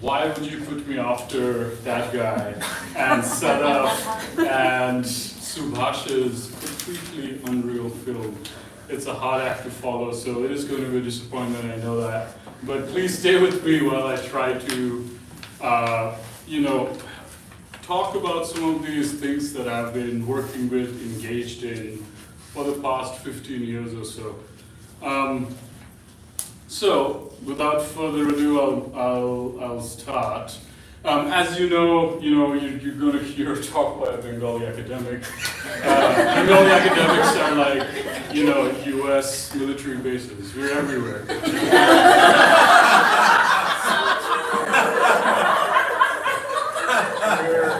why would you put me after that guy and set up and Subhash's completely unreal film? It's a hard act to follow, so it is going to be a disappointment, I know that. But please stay with me while I try to, talk about some of these things that I've been working with, engaged in for the past 15 years or so. So, without further ado, I'll start. As you know, you're going to hear talk by a Bengali academic. Bengali academics are like, U.S. military bases. We're everywhere. We're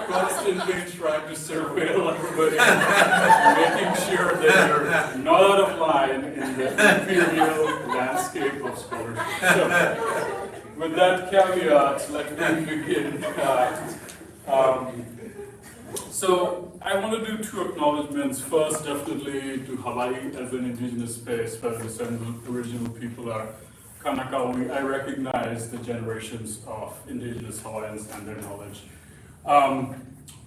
constantly trying to surveil everybody, making sure that you're not out of line in the imperial landscape of scholarship. So, with that caveat, let me begin. So I want to do two acknowledgements. First, definitely to Hawaii as an indigenous space where the original people are Kanakawi. I recognize the generations of indigenous Hawaiians and their knowledge.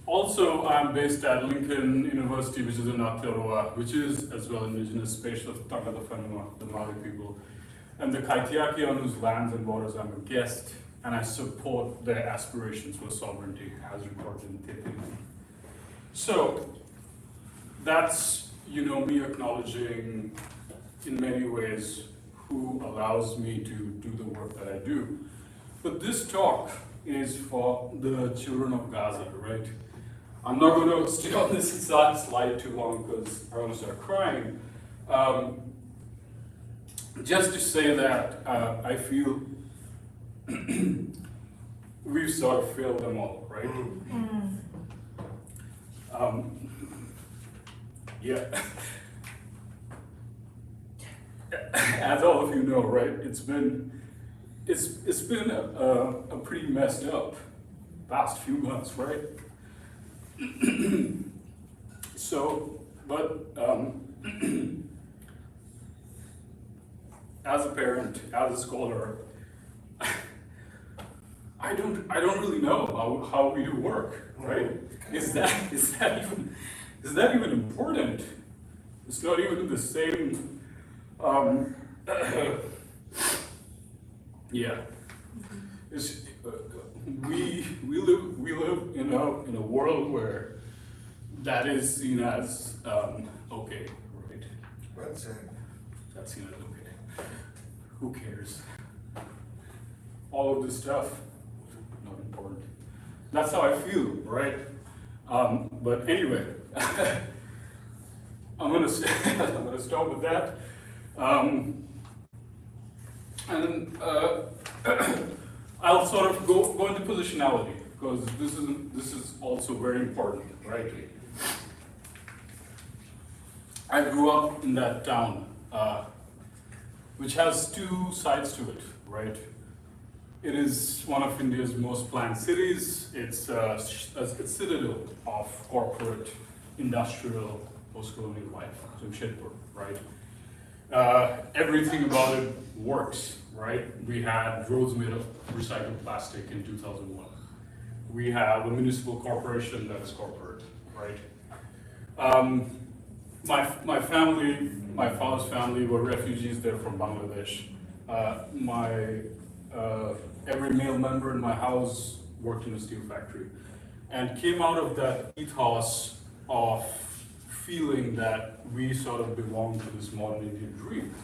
Also, I'm based at Lincoln University, which is in Aotearoa, which is as well indigenous space of Tagatafanua, the Maori people. And the Kaitiaki on whose lands and waters I'm a guest, and I support their aspirations for sovereignty as recorded in Te. So that's, me acknowledging in many ways who allows me to do the work that I do. But this talk is for the children of Gaza, right? I'm not going to stay on this exact slide too long because I'm going to start crying. Just to say that I feel we've sort of failed them all, right? Yeah. As all of you know, right? It's been a pretty messed up past few months, right? So, but as a parent, as a scholar, I don't really know how we do work, right? Is that even important? It's not even the same. Yeah. We live in a world where that is seen as okay, right? Well said. That's seen as okay. Who cares? All of this stuff, not important. That's how I feel, right? But anyway, I'm gonna start with that. And I'll sort of go into positionality because this is also very important, right? I grew up in that town, which has two sides to it, right? It is one of India's most planned cities. It's a citadel of corporate, industrial, post-colonial life, Jamshedpur, right? Everything about it works, right? We had roads made of recycled plastic in 2001. We have a municipal corporation that is corporate, right? My family, my father's family were refugees there from Bangladesh. Every male member in my house worked in a steel factory and came out of that ethos of feeling that we sort of belong to this modern Indian dream.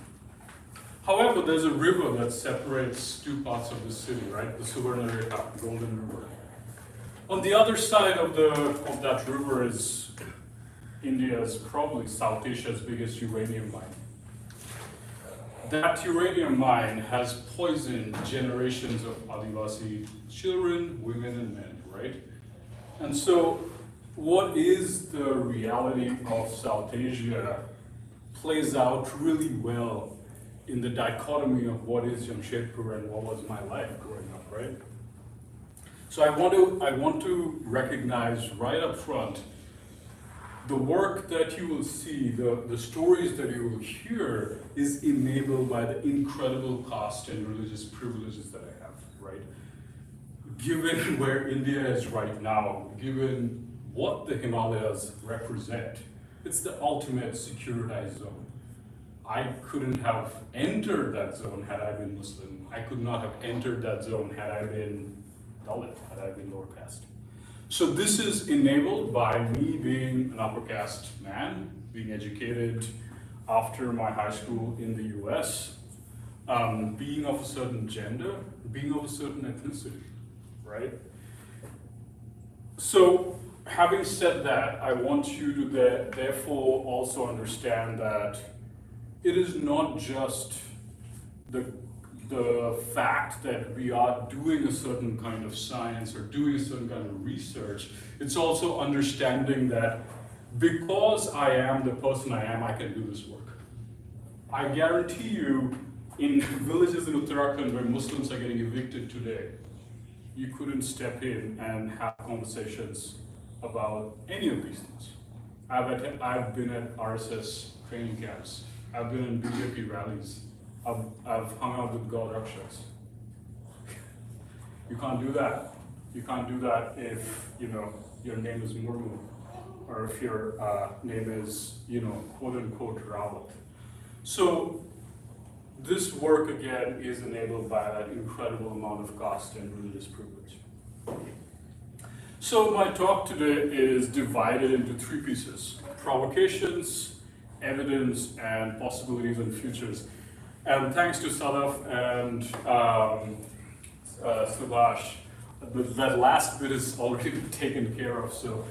However, there's a river that separates two parts of the city, right? The Suvarnareka, Golden River. On the other side of that river is India's, probably South Asia's biggest uranium mine. That uranium mine has poisoned generations of Adivasi children, women, and men, right? And so, what is the reality of South Asia plays out really well in the dichotomy of what is Jamshedpur and what was my life growing up, right? So I want to recognize right up front the work that you will see, the stories that you will hear is enabled by the incredible caste and religious privileges that I have, right? Given where India is right now, given what the Himalayas represent, it's the ultimate securitized zone. I couldn't have entered that zone had I been Muslim. I could not have entered that zone had I been Dalit, had I been lower caste. So this is enabled by me being an upper caste man, being educated after my high school in the US, being of a certain gender, being of a certain ethnicity, right? So having said that, I want you to therefore also understand that it is not just the fact that we are doing a certain kind of science or doing a certain kind of research. It's also understanding that because I am the person I am, I can do this work. I guarantee you, in villages in Uttarakhand where Muslims are getting evicted today, you couldn't step in and have conversations about any of these things. I've been at RSS training camps. I've been in BJP rallies. I've hung out with God Rakshas. You can't do that. You can't do that if your name is Murmu, or if your name is quote unquote Rawat. So this work again is enabled by that incredible amount of caste and religious privilege. So my talk today is divided into three pieces: provocations, evidence, and possibilities and futures. And thanks to Sadaf and Subhash, that last bit is already been taken care of. So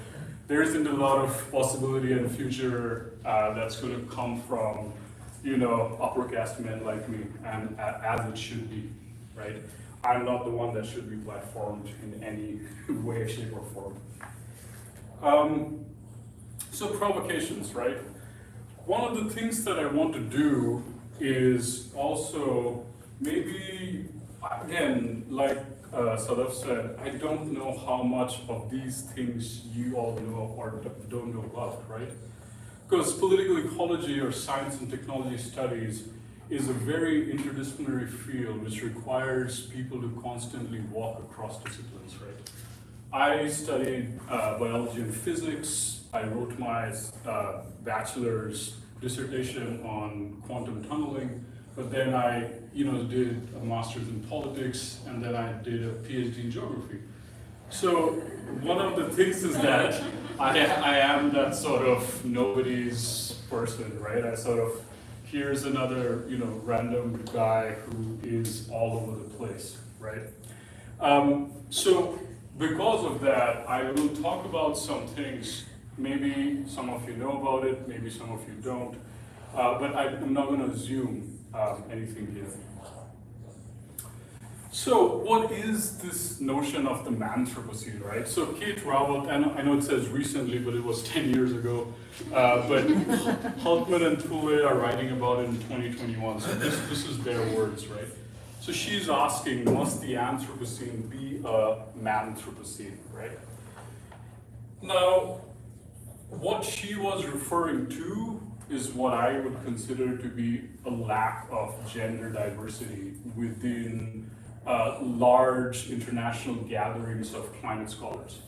there isn't a lot of possibility and future that's going to come from upper caste men like me, and as it should be, right? I'm not the one that should be platformed in any way, shape, or form. So provocations, right? One of the things that I want to do is also maybe, again, like Sadaf said, I don't know how much of these things you all know or don't know about, right? Because political ecology or science and technology studies is a very interdisciplinary field which requires people to constantly walk across disciplines, right? I studied biology and physics. I wrote my bachelor's dissertation on quantum tunneling, but then I did a master's in politics, and then I did a PhD in geography. So one of the things is that I am that sort of nobody's person, right? I sort of, here's another random guy who is all over the place, right? So because of that, I will talk about some things. Maybe some of you know about it, maybe some of you don't, but I'm not going to assume anything here. So what is this notion of the Anthropocene, right? So Kate Rawat, I know it says recently, but it was 10 years ago, but Haltman and Pule are writing about it in 2021, so this is their words, right? So she's asking, must the Anthropocene be a Manthropocene, right? Now, what she was referring to is what I would consider to be a lack of gender diversity within large international gatherings of climate scholars.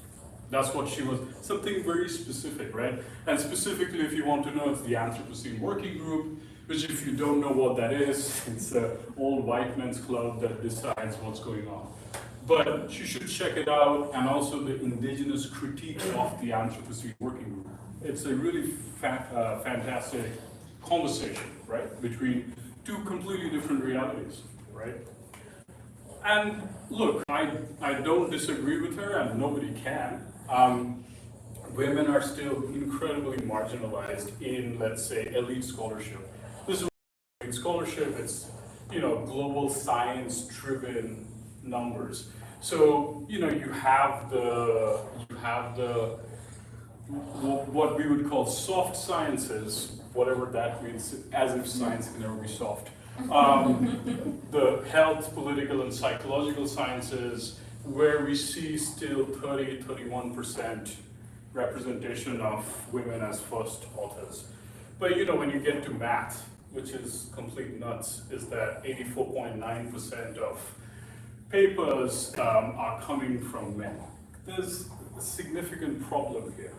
That's what she was, something very specific, right? And specifically, if you want to know, it's the Anthropocene Working Group, which if you don't know what that is, it's an old white men's club that decides what's going on. But you should check it out, and also the indigenous critique of the Anthropocene Working Group. It's a really fantastic conversation, right, between two completely different realities, right? And look, I don't disagree with her, and nobody can. Women are still incredibly marginalized in, let's say, elite scholarship. This is elite scholarship, it's global science-driven numbers. So you have the what we would call soft sciences, whatever that means, as if science can never be soft. The health, political, and psychological sciences, where we see still 30, 31% representation of women as first authors. But when you get to math, which is complete nuts, is that 84.9% of papers are coming from men. There's a significant problem here.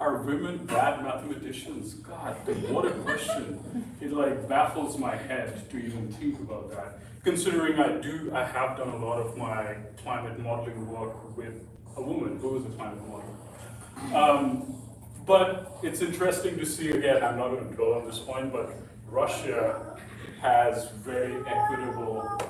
Are women bad mathematicians? God, what a question. It baffles my head to even think about that. Considering I have done a lot of my climate modeling work with a woman who is a climate modeler. But it's interesting to see, again, I'm not going to dwell on this point, but Russia has very equitable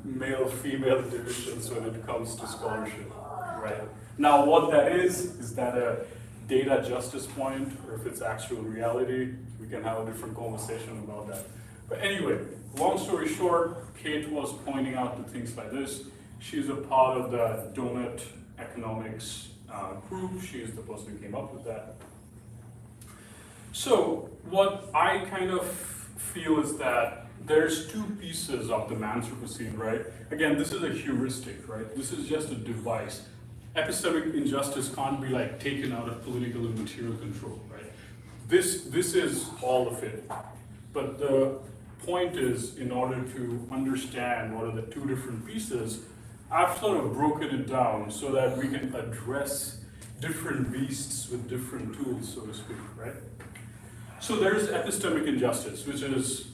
male-female divisions when it comes to scholarship, right? Now, what that is that a data justice point, or if it's actual reality, we can have a different conversation about that. But anyway, long story short, Kate was pointing out to things like this. She's a part of the donut economics group. She is the person who came up with that. So what I kind of feel is that there's two pieces of the Anthropocene, right? Again, this is a heuristic, right? This is just a device. Epistemic injustice can't be taken out of political and material control, right? This is all of it. But the point is, in order to understand what are the two different pieces, I've sort of broken it down so that we can address different beasts with different tools, so to speak, right? So there's epistemic injustice, which is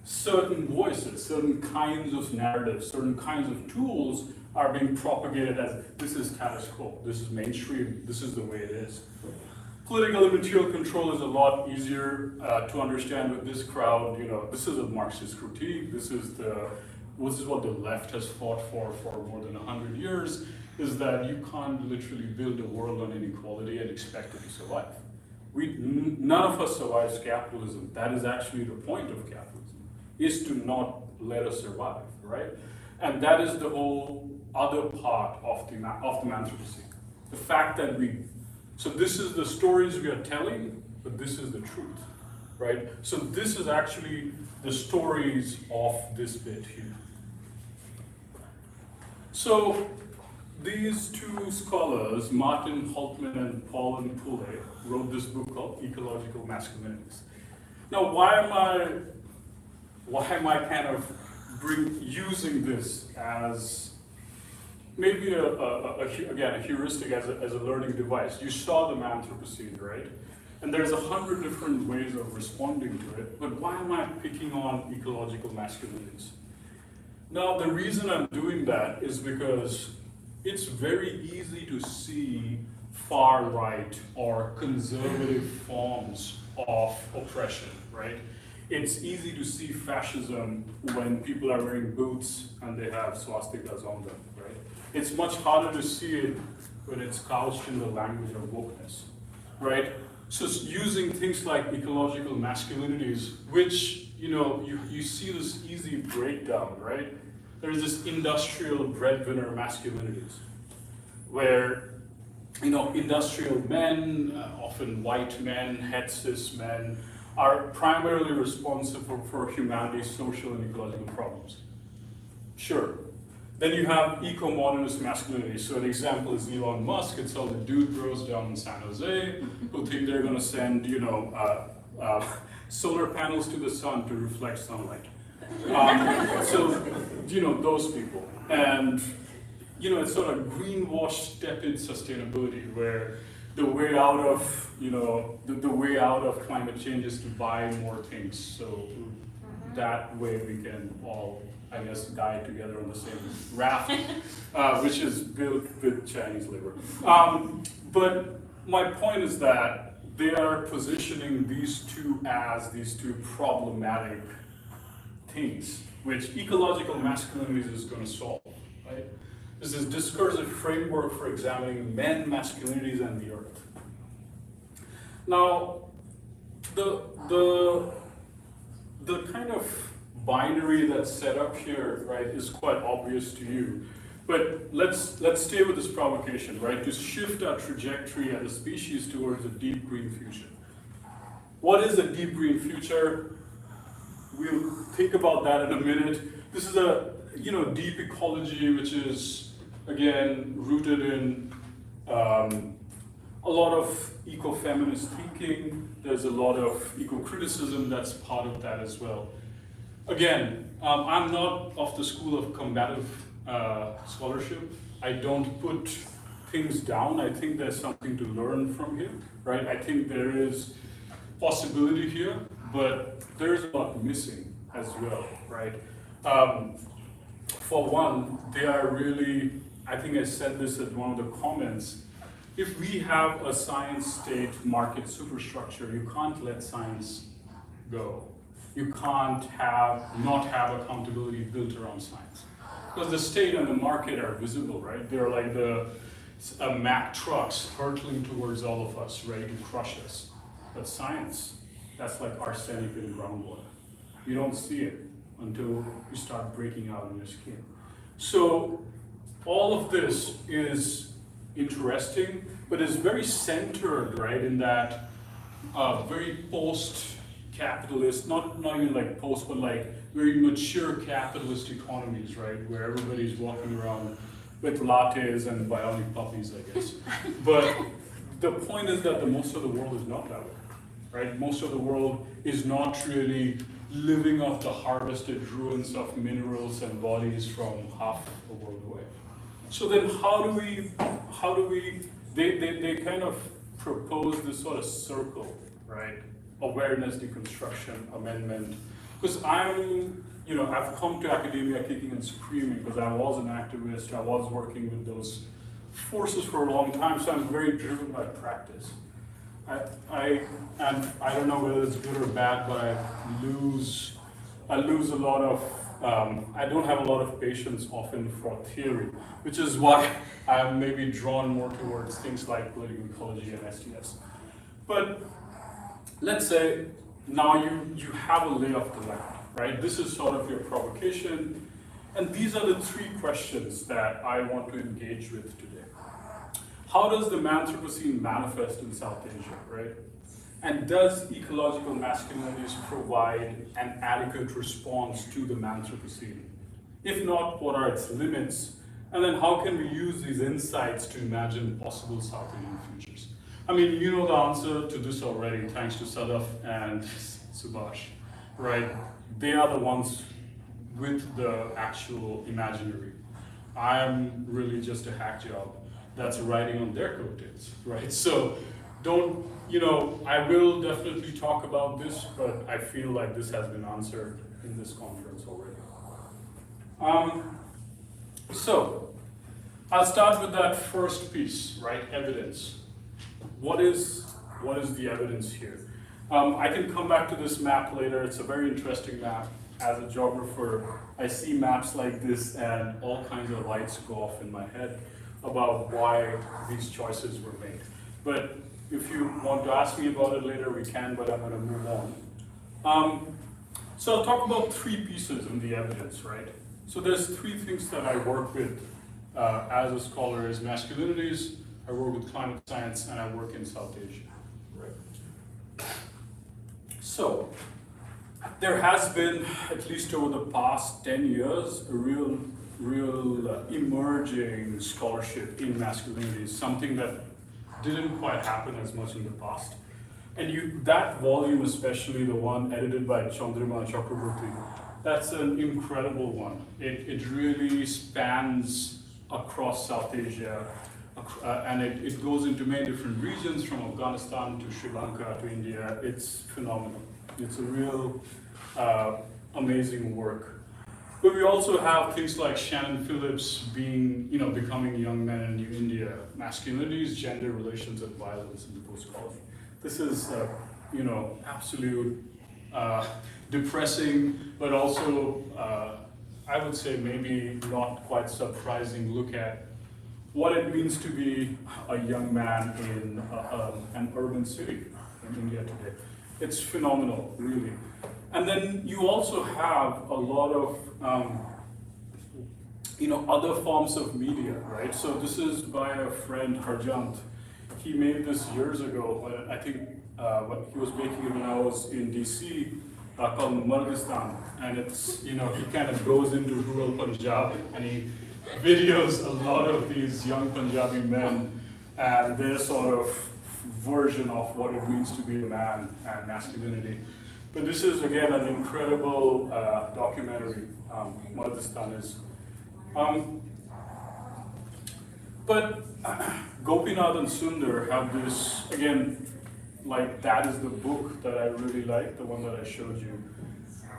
certain voices, certain kinds of narratives, certain kinds of tools are being propagated as this is status quo, this is mainstream, this is the way it is. Political and material control is a lot easier to understand with this crowd. This is a Marxist critique. This is what the left has fought for more than 100 years, is that you can't literally build a world on inequality and expect it to survive. None of us survives capitalism. That is actually the point of capitalism, is to not let us survive, right? And that is the whole other part of the Anthropocene. The fact that so this is the stories we are telling, but this is the truth, right? So this is actually the stories of this bit here. So these two scholars, Martin Holtman and Paul and Poulet, wrote this book called Ecological Masculinities. Now, why am I kind of using this as maybe a heuristic as a learning device? You saw the Anthropocene, right? And there's 100 different ways of responding to it, but why am I picking on ecological masculinities? Now, the reason I'm doing that is because it's very easy to see far right or conservative forms of oppression, right? It's easy to see fascism when people are wearing boots and they have swastikas on them, right? It's much harder to see it when it's couched in the language of wokeness, right? So using things like ecological masculinities, which, you see this easy breakdown, right? There's this industrial breadwinner masculinities, where, industrial men, often white men, het cis men, are primarily responsible for humanity's social and ecological problems. Sure. Then you have eco-modernist masculinity. So an example is Elon Musk. It's all the dude bros down in San Jose who think they're going to send, solar panels to the sun to reflect sunlight. Those people. And, it's sort of greenwash tepid sustainability, where the way out of, the way out of climate change is to buy more things. So that way we can all, I guess, die together on the same raft, which is built with Chinese labor. But my point is that they are positioning these two as these two problematic things, which ecological masculinities is going to solve, right? This is discursive framework for examining men, masculinities, and the earth. Now, the kind of binary that's set up here, right, is quite obvious to you. But let's stay with this provocation, right, to shift our trajectory as a species towards a deep green future. What is a deep green future? We'll think about that in a minute. This is a deep ecology, which is again rooted in A lot of eco-feminist thinking. There's a lot of eco-criticism that's part of that as well. Again, I'm not of the school of combative scholarship. I don't put things down. I think there's something to learn from here, right? I think there is possibility here, but there's a lot missing as well, right? For one, they are really, I think I said this at one of the comments, if we have a science state market superstructure, you can't let science go. You can't not have accountability built around science. Because the state and the market are visible, right? They're like the Mack trucks hurtling towards all of us, ready to crush us. But science, that's like arsenic in groundwater. You don't see it until you start breaking out in your skin. So all of this is interesting, but is very centered, right, in that very post-capitalist, not even like post, but like very mature capitalist economies, right, where everybody's walking around with lattes and bionic puppies, I guess. But the point is that most of the world is not that way, right? Most of the world is not really living off the harvested ruins of minerals and bodies from half the world away. So then they kind of propose this sort of circle, right? Awareness, deconstruction, amendment. Because I've come to academia kicking and screaming because I was an activist, I was working with those forces for a long time, so I'm very driven by practice. I don't know whether it's good or bad, but I lose a lot of, I don't have a lot of patience often for theory, which is why I'm maybe drawn more towards things like political ecology and STS. But let's say now you have a lay of the land, right? This is sort of your provocation, and these are the three questions that I want to engage with today. How does the Anthropocene manifest in South Asia, right? And does ecological masculinities provide an adequate response to the Anthropocene? If not, what are its limits? And then how can we use these insights to imagine possible South Asian futures? I mean, you know the answer to this already, thanks to Sadaf and Subhash, right? They are the ones with the actual imaginary. I am really just a hack job that's riding on their coattails, right? So I will definitely talk about this, but I feel like this has been answered in this conference already. So I'll start with that first piece, right? Evidence. What is the evidence here? I can come back to this map later. It's a very interesting map. As a geographer, I see maps like this and all kinds of lights go off in my head about why these choices were made. But if you want to ask me about it later, we can, but I'm going to move on. So I'll talk about three pieces in the evidence, right? So there's three things that I work with as a scholar is masculinities, I work with climate science, and I work in South Asia, right? So there has been, at least over the past 10 years, a real emerging scholarship in masculinities, something that didn't quite happen as much in the past. And that volume, especially the one edited by Ritodhi Chakraborty, that's an incredible one. It really spans across South Asia, and it goes into many different regions, from Afghanistan to Sri Lanka to India. It's phenomenal. It's a real amazing work. But we also have things like Shannon Phillips becoming young men in New India, masculinities, gender relations, and violence in the post-colony. This is, absolute depressing, but also, I would say maybe not quite surprising look at what it means to be a young man in an urban city in India today. It's phenomenal, really. And then you also have a lot of, other forms of media, right? So this is by a friend, Harjant. He made this years ago. I think he was making it when I was in DC, called Murgistan. And it's, he kind of goes into rural Punjab and he videos a lot of these young Punjabi men and their sort of version of what it means to be a man and masculinity. But this is, again, an incredible documentary, Mardistan is. But Gopinath and Sundar have this, again, like that is the book that I really like, the one that I showed you.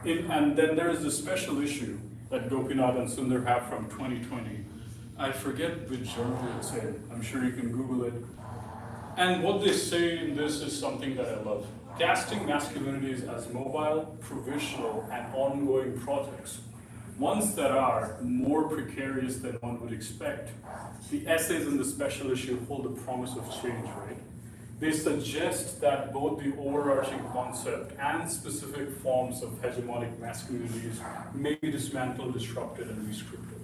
And then there is a special issue that Gopinath and Sundar have from 2020. I forget which journal it's in. I'm sure you can Google it. And what they say in this is something that I love. Casting masculinities as mobile, provisional, and ongoing projects, ones that are more precarious than one would expect. The essays in the special issue hold a promise of change, right? They suggest that both the overarching concept and specific forms of hegemonic masculinities may be dismantled, disrupted, and rescripted.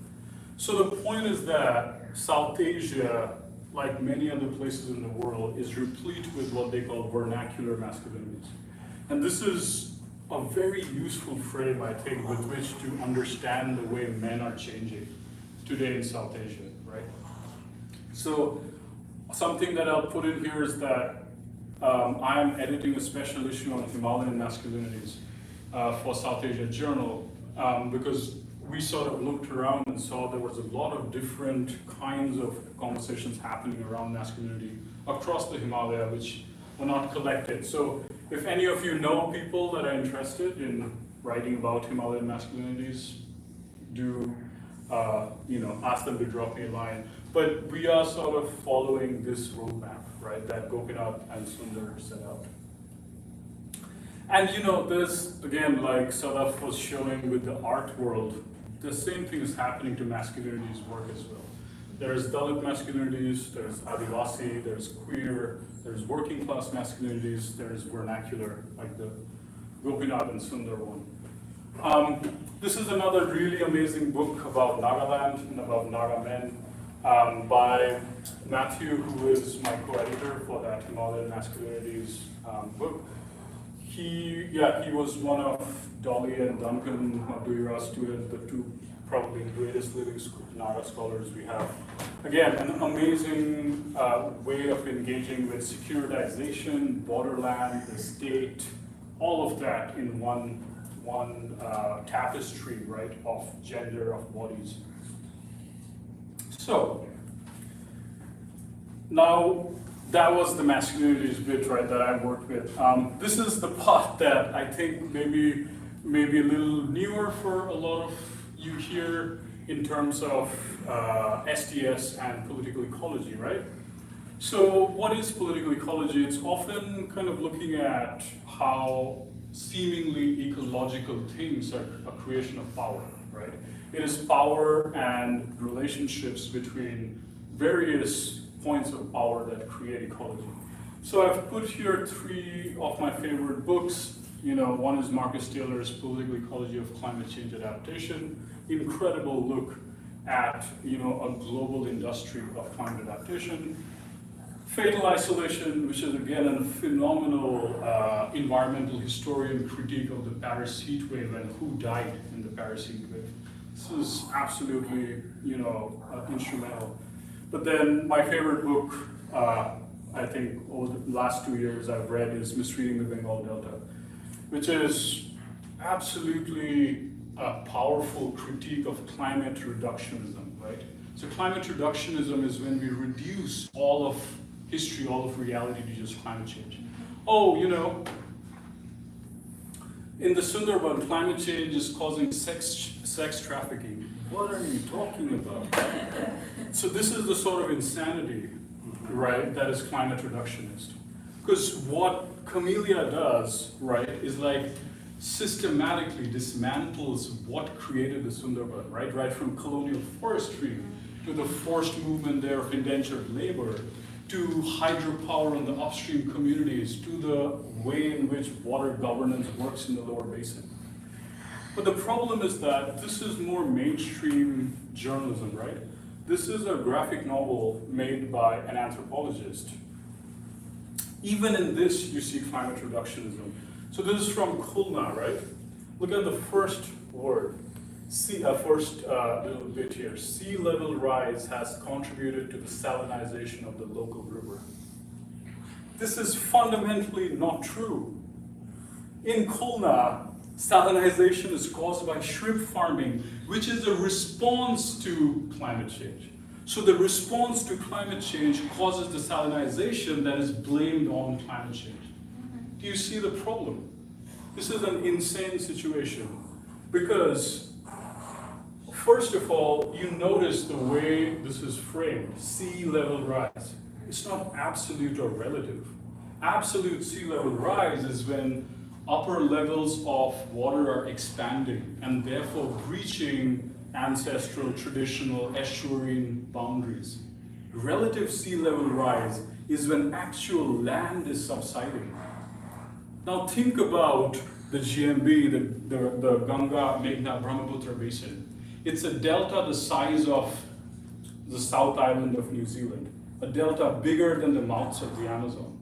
So the point is that South Asia, like many other places in the world, is replete with what they call vernacular masculinities. And this is a very useful frame, I think, with which to understand the way men are changing today in South Asia, right? So something that I'll put in here is that I'm editing a special issue on Himalayan masculinities for South Asia Journal because we sort of looked around and saw there was a lot of different kinds of conversations happening around masculinity across the Himalaya, which were not collected. So if any of you know people that are interested in writing about Himalayan masculinities, do ask them to drop me a line. But we are sort of following this roadmap, right, that Gopinath and Sundar set out. And there's, again, like Sadaf was showing with the art world, the same thing is happening to masculinities work as well. There's Dalit masculinities, there's Adivasi, there's queer, there's working class masculinities, there's vernacular, like the Gopinath and Sundar one. This is another really amazing book about Nagaland and about Naga men by Matthew, who is my co-editor for that Himalayan Masculinities book. He was one of Dolly and Duncan Aotearoa students, the two probably greatest living Naga scholars we have. Again, an amazing way of engaging with securitization, borderland, the state, all of that in one tapestry, right, of gender, of bodies. So, now that was the masculinities bit, right, that I worked with. This is the part that I think maybe a little newer for a lot of you here in terms of STS and political ecology, right? So what is political ecology? It's often kind of looking at how seemingly ecological things are a creation of power, right? It is power and relationships between various points of power that create ecology. So I've put here three of my favorite books. One is Marcus Taylor's Political Ecology of Climate Change Adaptation. Incredible look at a global industry of climate adaptation. Fatal Isolation, which is again a phenomenal environmental historian critique of the Paris heat wave and who died in the Paris heat wave. This is absolutely instrumental. But then my favorite book, I think over the last 2 years I've read is Misreading the Bengal Delta, which is absolutely a powerful critique of climate reductionism, right? So climate reductionism is when we reduce all of history, all of reality to just climate change. In the Sundarban, climate change is causing sex trafficking. What are you talking about? So this is the sort of insanity, right, that is climate reductionist. Because what Camellia does, right, is like systematically dismantles what created the Sundarban, right from colonial forestry to the forced movement there of indentured labor, to hydropower in the upstream communities, to the way in which water governance works in the lower basin. But the problem is that this is more mainstream journalism, right? This is a graphic novel made by an anthropologist. Even in this, you see climate reductionism. So this is from Khulna, right? Look at the first word. First little bit here. Sea level rise has contributed to the salinization of the local river. This is fundamentally not true. In Khulna, salinization is caused by shrimp farming, which is a response to climate change. So the response to climate change causes the salinization that is blamed on climate change. Do you see the problem? This is an insane situation because, first of all, you notice the way this is framed, sea level rise. It's not absolute or relative. Absolute sea level rise is when upper levels of water are expanding and therefore breaching ancestral, traditional estuarine boundaries. Relative sea level rise is when actual land is subsiding. Now think about the GMB, the Ganga, Meghna, Brahmaputra basin. It's a delta the size of the South Island of New Zealand, a delta bigger than the mouths of the Amazon.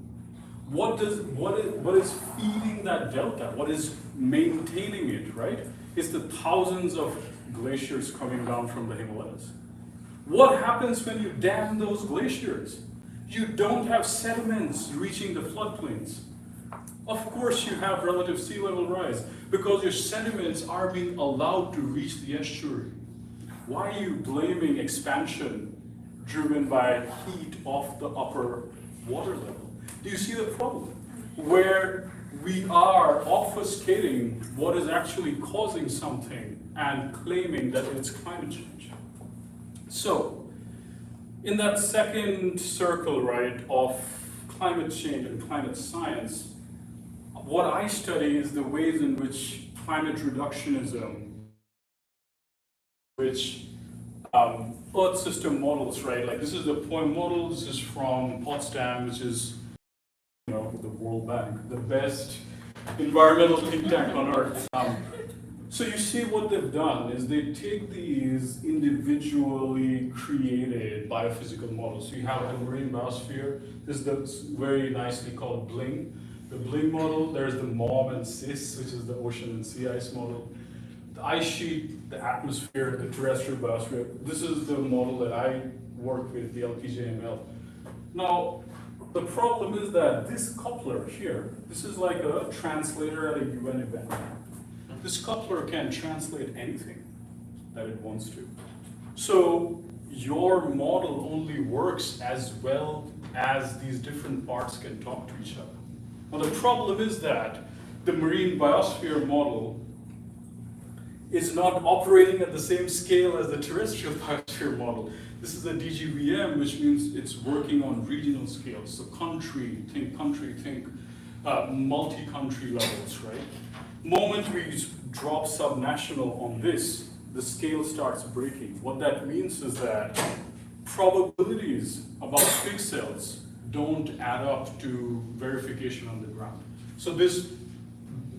What is feeding that delta? What is maintaining it, right? It's the thousands of glaciers coming down from the Himalayas. What happens when you dam those glaciers? You don't have sediments reaching the floodplains. Of course you have relative sea level rise because your sediments are being allowed to reach the estuary. Why are you blaming expansion driven by heat of the upper water level? Do you see the problem? Where we are obfuscating what is actually causing something and claiming that it's climate change. So, in that second circle, right, of climate change and climate science, what I study is the ways in which climate reductionism, which Earth system models, right? Like this is the POEM model, this is from Potsdam, which is, you know, the World Bank, the best environmental think tank on Earth. So you see what they've done is they take these individually created biophysical models. So you have the marine biosphere, this is very nicely called BLING. The BLING model, there's the MOM and CIS, which is the ocean and sea ice model. The ice sheet, the atmosphere, the terrestrial biosphere. This is the model that I work with, the LPJML. Now, the problem is that this coupler here, this is like a translator at a UN event. This coupler can translate anything that it wants to. So your model only works as well as these different parts can talk to each other. Now the problem is that the marine biosphere model is not operating at the same scale as the terrestrial biosphere model. This is a DGVM, which means it's working on regional scales. So country, think multi-country levels, right? Moment we drop subnational on this, the scale starts breaking. What that means is that probabilities about pixels don't add up to verification on the ground. So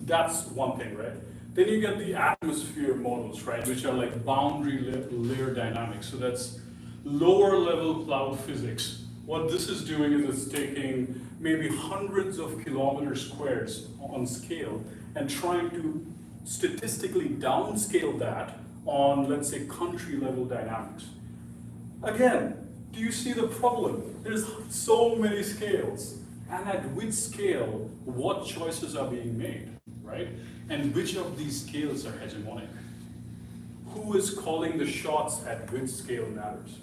that's one thing, right? Then you get the atmosphere models, right, which are like boundary layer dynamics. So that's lower level cloud physics. What this is doing is it's taking maybe hundreds of kilometers squared on scale and trying to statistically downscale that on, let's say, country level dynamics. Again, do you see the problem? There's so many scales, and at which scale, what choices are being made, right? And which of these scales are hegemonic? Who is calling the shots at which scale matters,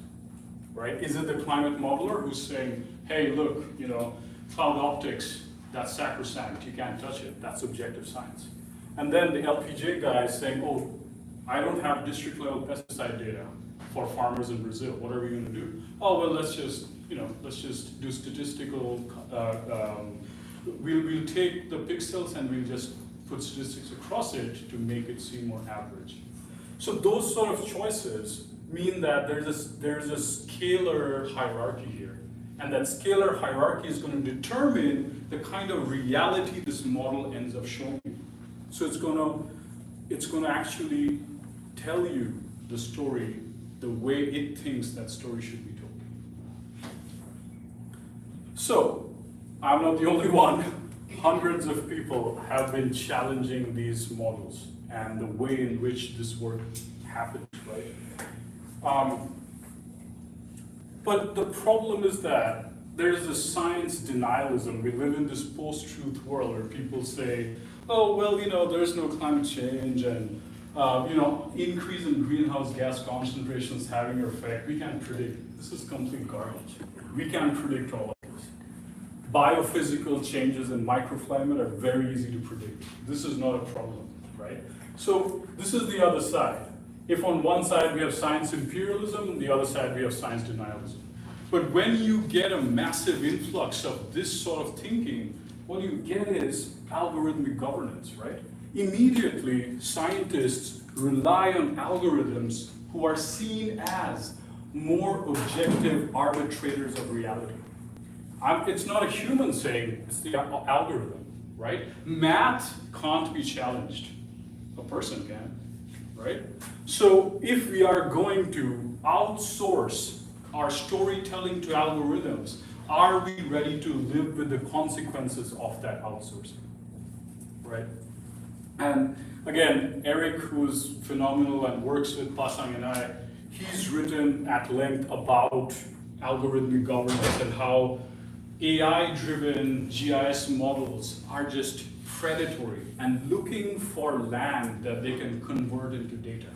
right? Is it the climate modeler who's saying, hey, look, you know, cloud optics, that's sacrosanct, you can't touch it, that's objective science. And then the LPJ guy is saying, oh, I don't have district level pesticide data for farmers in Brazil, what are we gonna do? Oh, well, let's just do statistical, we'll take the pixels and we'll just put statistics across it to make it seem more average. So those sort of choices mean that there's a scalar hierarchy here. And that scalar hierarchy is going to determine the kind of reality this model ends up showing. So it's going to actually tell you the story the way it thinks that story should be told. So I'm not the only one. Hundreds of people have been challenging these models and the way in which this work happens, right? But the problem is that there's a science denialism. We live in this post-truth world where people say, oh, well, there's no climate change, and increase in greenhouse gas concentrations having an effect. We can't predict. This is complete garbage. We can't predict all of this. Biophysical changes in microclimate are very easy to predict. This is not a problem, right? So this is the other side. If on one side we have science imperialism, on the other side we have science denialism. But when you get a massive influx of this sort of thinking, what you get is algorithmic governance, right? Immediately, scientists rely on algorithms who are seen as more objective arbitrators of reality. It's not a human saying, it's the algorithm, right? Math can't be challenged. A person can, right? So if we are going to outsource our storytelling to algorithms, are we ready to live with the consequences of that outsourcing, right? And again, Eric, who's phenomenal and works with Pasang and I, he's written at length about algorithmic governance and how AI-driven GIS models are just predatory and looking for land that they can convert into data.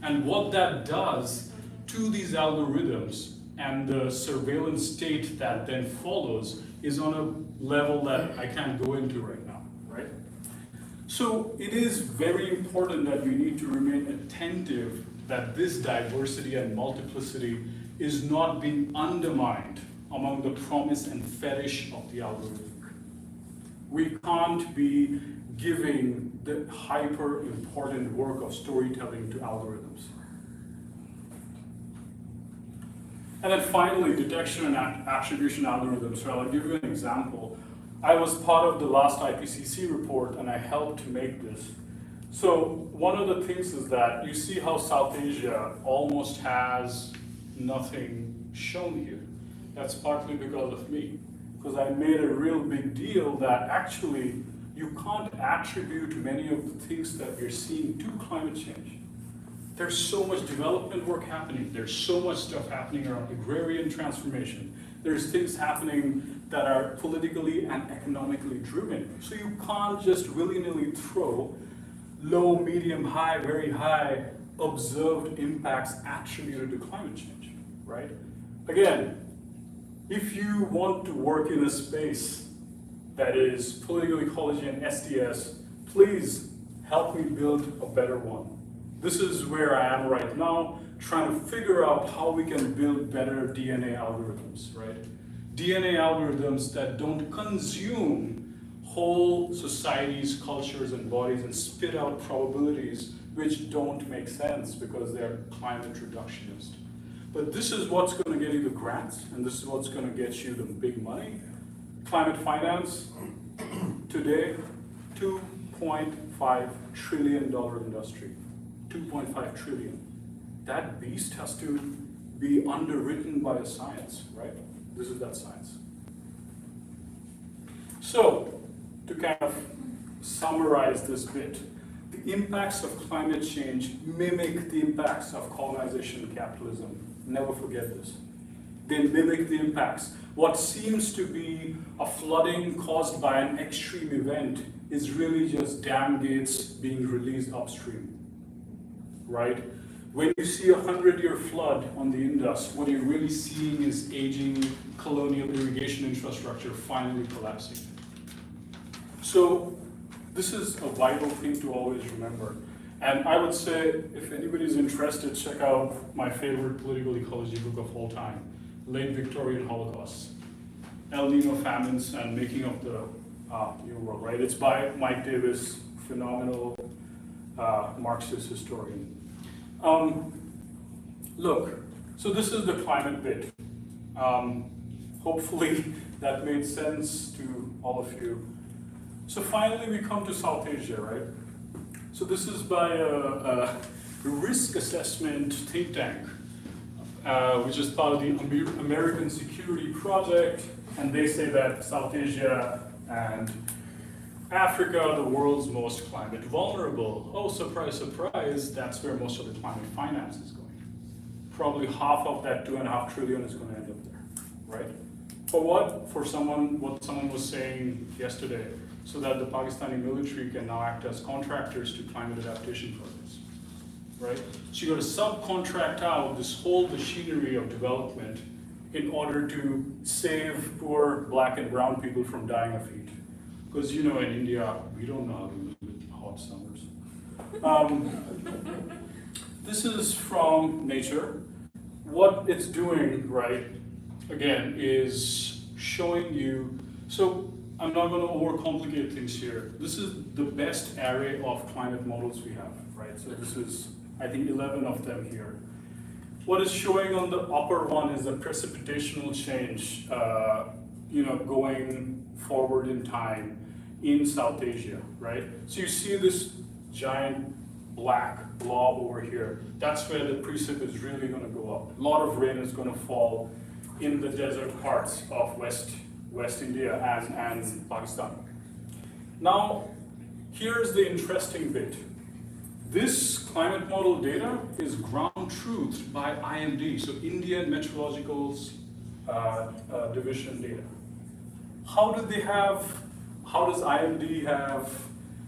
And what that does to these algorithms and the surveillance state that then follows is on a level that I can't go into right now, right? So it is very important that we need to remain attentive that this diversity and multiplicity is not being undermined among the promise and fetish of the algorithm. We can't be giving the hyper important work of storytelling to algorithms. And then finally, detection and attribution algorithms. So I'll give you an example. I was part of the last IPCC report and I helped make this. So one of the things is that you see how South Asia almost has nothing shown here. That's partly because of me, because I made a real big deal that actually you can't attribute many of the things that we're seeing to climate change. There's so much development work happening. There's so much stuff happening around agrarian transformation. There's things happening that are politically and economically driven. So you can't just willy-nilly throw low, medium, high, very high observed impacts attributed to climate change, right? Again, if you want to work in a space that is political ecology and STS, please help me build a better one. This is where I am right now, trying to figure out how we can build better DNA algorithms, right? DNA algorithms that don't consume whole societies, cultures, and bodies and spit out probabilities which don't make sense because they're climate reductionist. But this is what's going to get you the grants, and this is what's going to get you the big money. Climate finance, today, $2.5 trillion industry. 2.5 trillion. That beast has to be underwritten by a science, right? This is that science. So, to kind of summarize this bit, the impacts of climate change mimic the impacts of colonization and capitalism. Never forget this. They mimic the impacts. What seems to be a flooding caused by an extreme event is really just dam gates being released upstream, right? When you see a 100-year flood on the Indus, what you're really seeing is aging colonial irrigation infrastructure finally collapsing. So this is a vital thing to always remember. And I would say, if anybody's interested, check out my favorite political ecology book of all time, Late Victorian Holocaust, El Nino famines and making of the New World, right? It's by Mike Davis, phenomenal Marxist historian. Look, so this is the climate bit. Hopefully that made sense to all of you. So finally we come to South Asia, right? So this is by a risk assessment think tank, which is part of the American Security Project, and they say that South Asia and Africa, the world's most climate vulnerable. Oh, surprise, surprise, that's where most of the climate finance is going. Probably half of that 2.5 trillion is going to end up there, right? For what? For what someone was saying yesterday, so that the Pakistani military can now act as contractors to climate adaptation projects, right? So you got to subcontract out this whole machinery of development in order to save poor black and brown people from dying of heat. Because in India, we don't know how to live with hot summers. This is from Nature. What it's doing, right, again, is showing you, so I'm not going to overcomplicate things here. This is the best array of climate models we have, right? So this is, I think, 11 of them here. What is showing on the upper one is the precipitational change, going forward in time in South Asia, right? So you see this giant black blob over here. That's where the precip is really going to go up. A lot of rain is going to fall in the desert parts of West India and Pakistan. Now, here's the interesting bit. This climate model data is ground truthed by IMD, so Indian Meteorological Division data. How does IMD have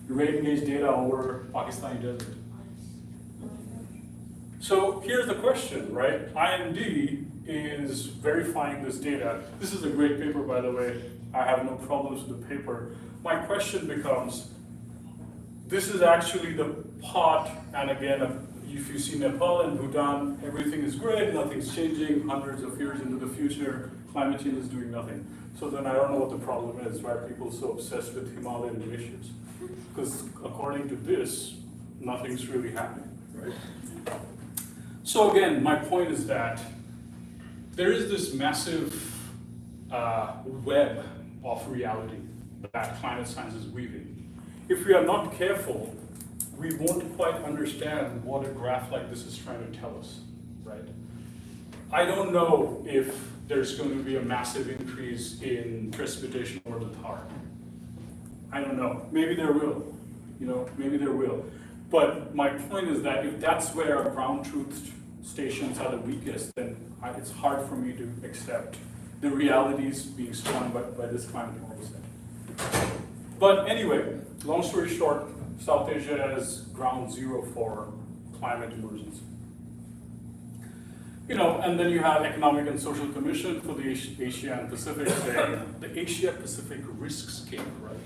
rain gauge data over Pakistani desert? So here's the question, right? IMD is verifying this data. This is a great paper, by the way. I have no problems with the paper. My question becomes, this is actually the pot, and again, if you see Nepal and Bhutan, everything is great, nothing's changing, hundreds of years into the future, climate change is doing nothing. So then I don't know what the problem is, why are people so obsessed with Himalayan glaciers? Because according to this, nothing's really happening, right? So again, my point is that there is this massive web of reality that climate science is weaving. If we are not careful, we won't quite understand what a graph like this is trying to tell us, right? I don't know if there's going to be a massive increase in precipitation over the Thar. I don't know. Maybe there will. Maybe there will. But my point is that if that's where our ground truth stations are the weakest, then it's hard for me to accept the realities being spun by this climate model set. But anyway, long story short, South Asia is ground zero for climate emergency. And then you have Economic and Social Commission for the Asia and Pacific saying the Asia Pacific riskscape, right?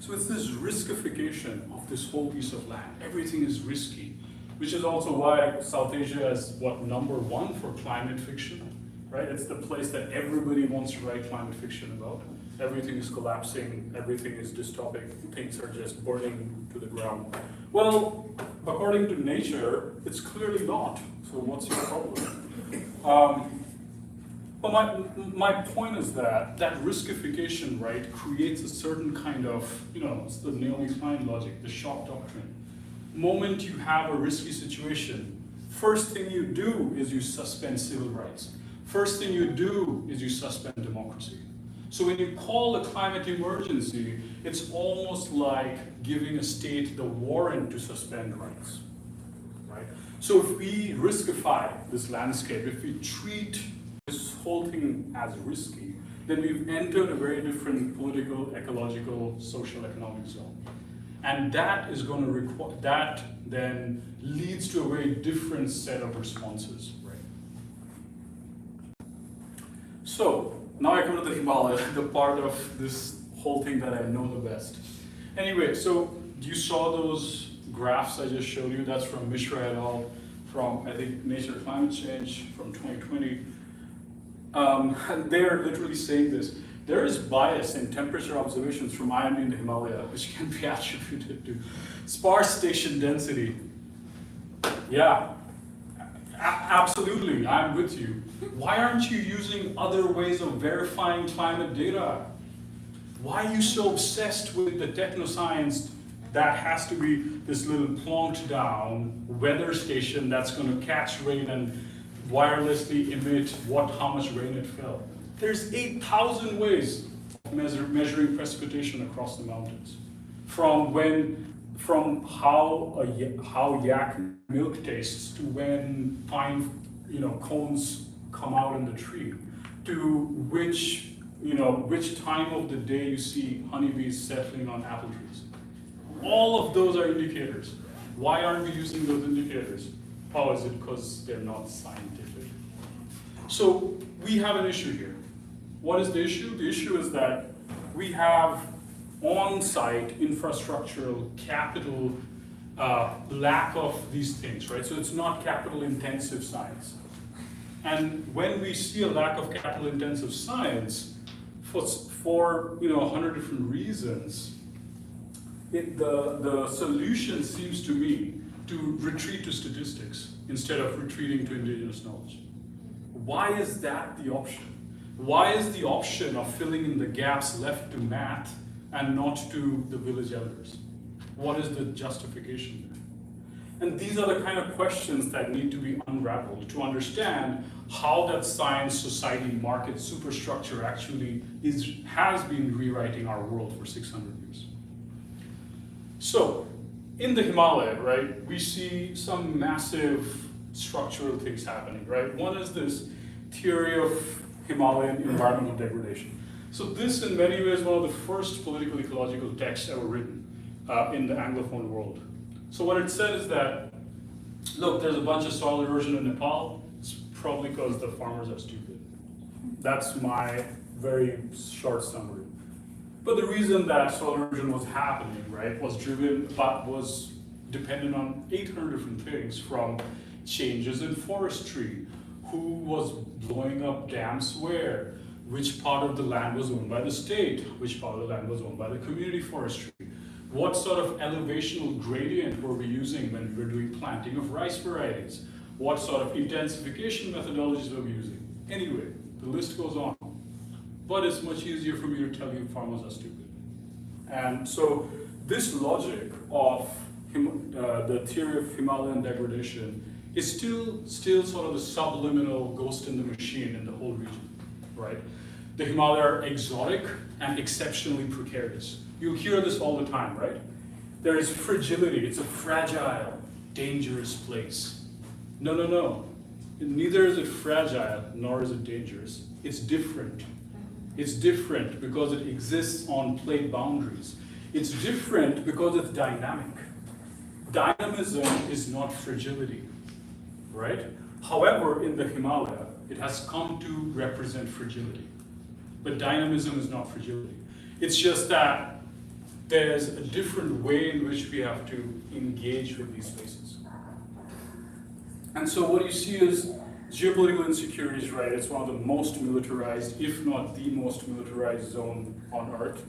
So it's this riskification of this whole piece of land. Everything is risky, which is also why South Asia is #1 for climate fiction, right? It's the place that everybody wants to write climate fiction about. Everything is collapsing, everything is dystopic, things are just burning to the ground. Well, according to Nature, it's clearly not. So what's your problem? But my point is that riskification, right, creates a certain kind of, it's the Naomi Klein logic, the shock doctrine. Moment you have a risky situation, first thing you do is you suspend civil rights. First thing you do is you suspend democracy. So when you call a climate emergency, it's almost like giving a state the warrant to suspend rights, right? So if we riskify this landscape, if we treat this whole thing as risky, then we've entered a very different political, ecological, social, economic zone. And that is going to require, that then leads to a very different set of responses, right? So, now I come to the Himalaya, the part of this whole thing that I know the best. Anyway, so you saw those graphs I just showed you. That's from Mishra et al. From, I think, Nature Climate Change from 2020. And they're literally saying this. There is bias in temperature observations from IMD in the Himalaya, which can be attributed to sparse station density. Yeah, absolutely, I'm with you. Why aren't you using other ways of verifying climate data? Why are you so obsessed with the technoscience that has to be this little plonked down weather station that's going to catch rain and wirelessly emit how much rain it fell? There's 8,000 ways of measuring precipitation across the mountains. from how yak milk tastes to when pine cones come out in the tree, to which time of the day you see honeybees settling on apple trees. All of those are indicators. Why aren't we using those indicators? Oh, is it because they're not scientific? So we have an issue here. What is the issue? The issue is that we have on-site infrastructural capital lack of these things, right? So it's not capital-intensive science. And when we see a lack of capital-intensive science for 100 different reasons, the solution seems to me to retreat to statistics instead of retreating to indigenous knowledge. Why is that the option? Why is the option of filling in the gaps left to math and not to the village elders? What is the justification there? And these are the kind of questions that need to be unraveled to understand how that science, society, market superstructure actually has been rewriting our world for 600 years. So, in the Himalaya, right, we see some massive structural things happening, right? One is this theory of Himalayan environmental degradation. So this, in many ways, is one of the first political ecological texts ever written in the Anglophone world. So what it said is that, look, there's a bunch of soil erosion in Nepal. It's probably because the farmers are stupid. That's my very short summary. But the reason that soil erosion was happening, right, was dependent on 800 different things, from changes in forestry, who was blowing up dams where, which part of the land was owned by the state, which part of the land was owned by the community forestry, what sort of elevational gradient were we using when we were doing planting of rice varieties, what sort of intensification methodologies were we using. Anyway, the list goes on. But it's much easier for me to tell you farmers are stupid. And so this logic of the theory of Himalayan degradation is still sort of the subliminal ghost in the machine in the whole region, right? The Himalayas are exotic and exceptionally precarious. You'll hear this all the time, right? There is fragility. It's a fragile, dangerous place. No. Neither is it fragile, nor is it dangerous. It's different. It's different because it exists on plate boundaries. It's different because it's dynamic. Dynamism is not fragility, right? However, in the Himalaya, it has come to represent fragility. But dynamism is not fragility. It's just that there's a different way in which we have to engage with these spaces. And so what you see is geopolitical insecurities, right? It's one of the most militarized, if not the most militarized zone on Earth.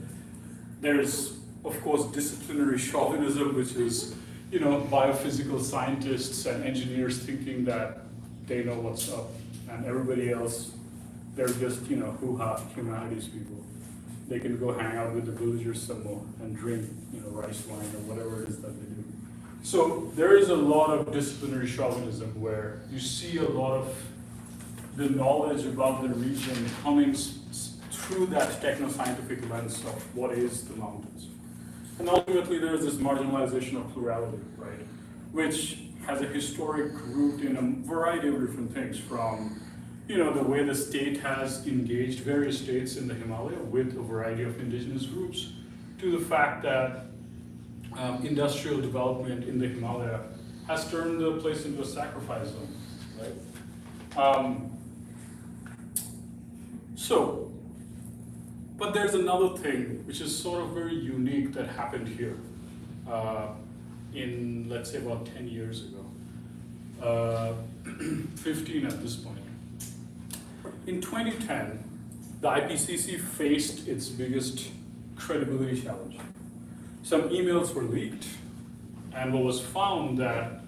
There's, of course, disciplinary chauvinism, which is, biophysical scientists and engineers thinking that they know what's up, and everybody else, they're just, hoo-ha, humanities people. They can go hang out with the villagers some more and drink, rice wine or whatever it is that they do. So there is a lot of disciplinary chauvinism where you see a lot of the knowledge about the region coming through that techno-scientific lens of what is the mountains. And ultimately there is this marginalization of plurality, right? Which has a historic root in a variety of different things, from the way the state has engaged various states in the Himalaya with a variety of indigenous groups, to the fact that industrial development in the Himalaya has turned the place into a sacrifice zone, right? But there's another thing which is sort of very unique that happened here in, let's say, about 10 years ago, 15 at this point. In 2010, the IPCC faced its biggest credibility challenge. Some emails were leaked, and what was found that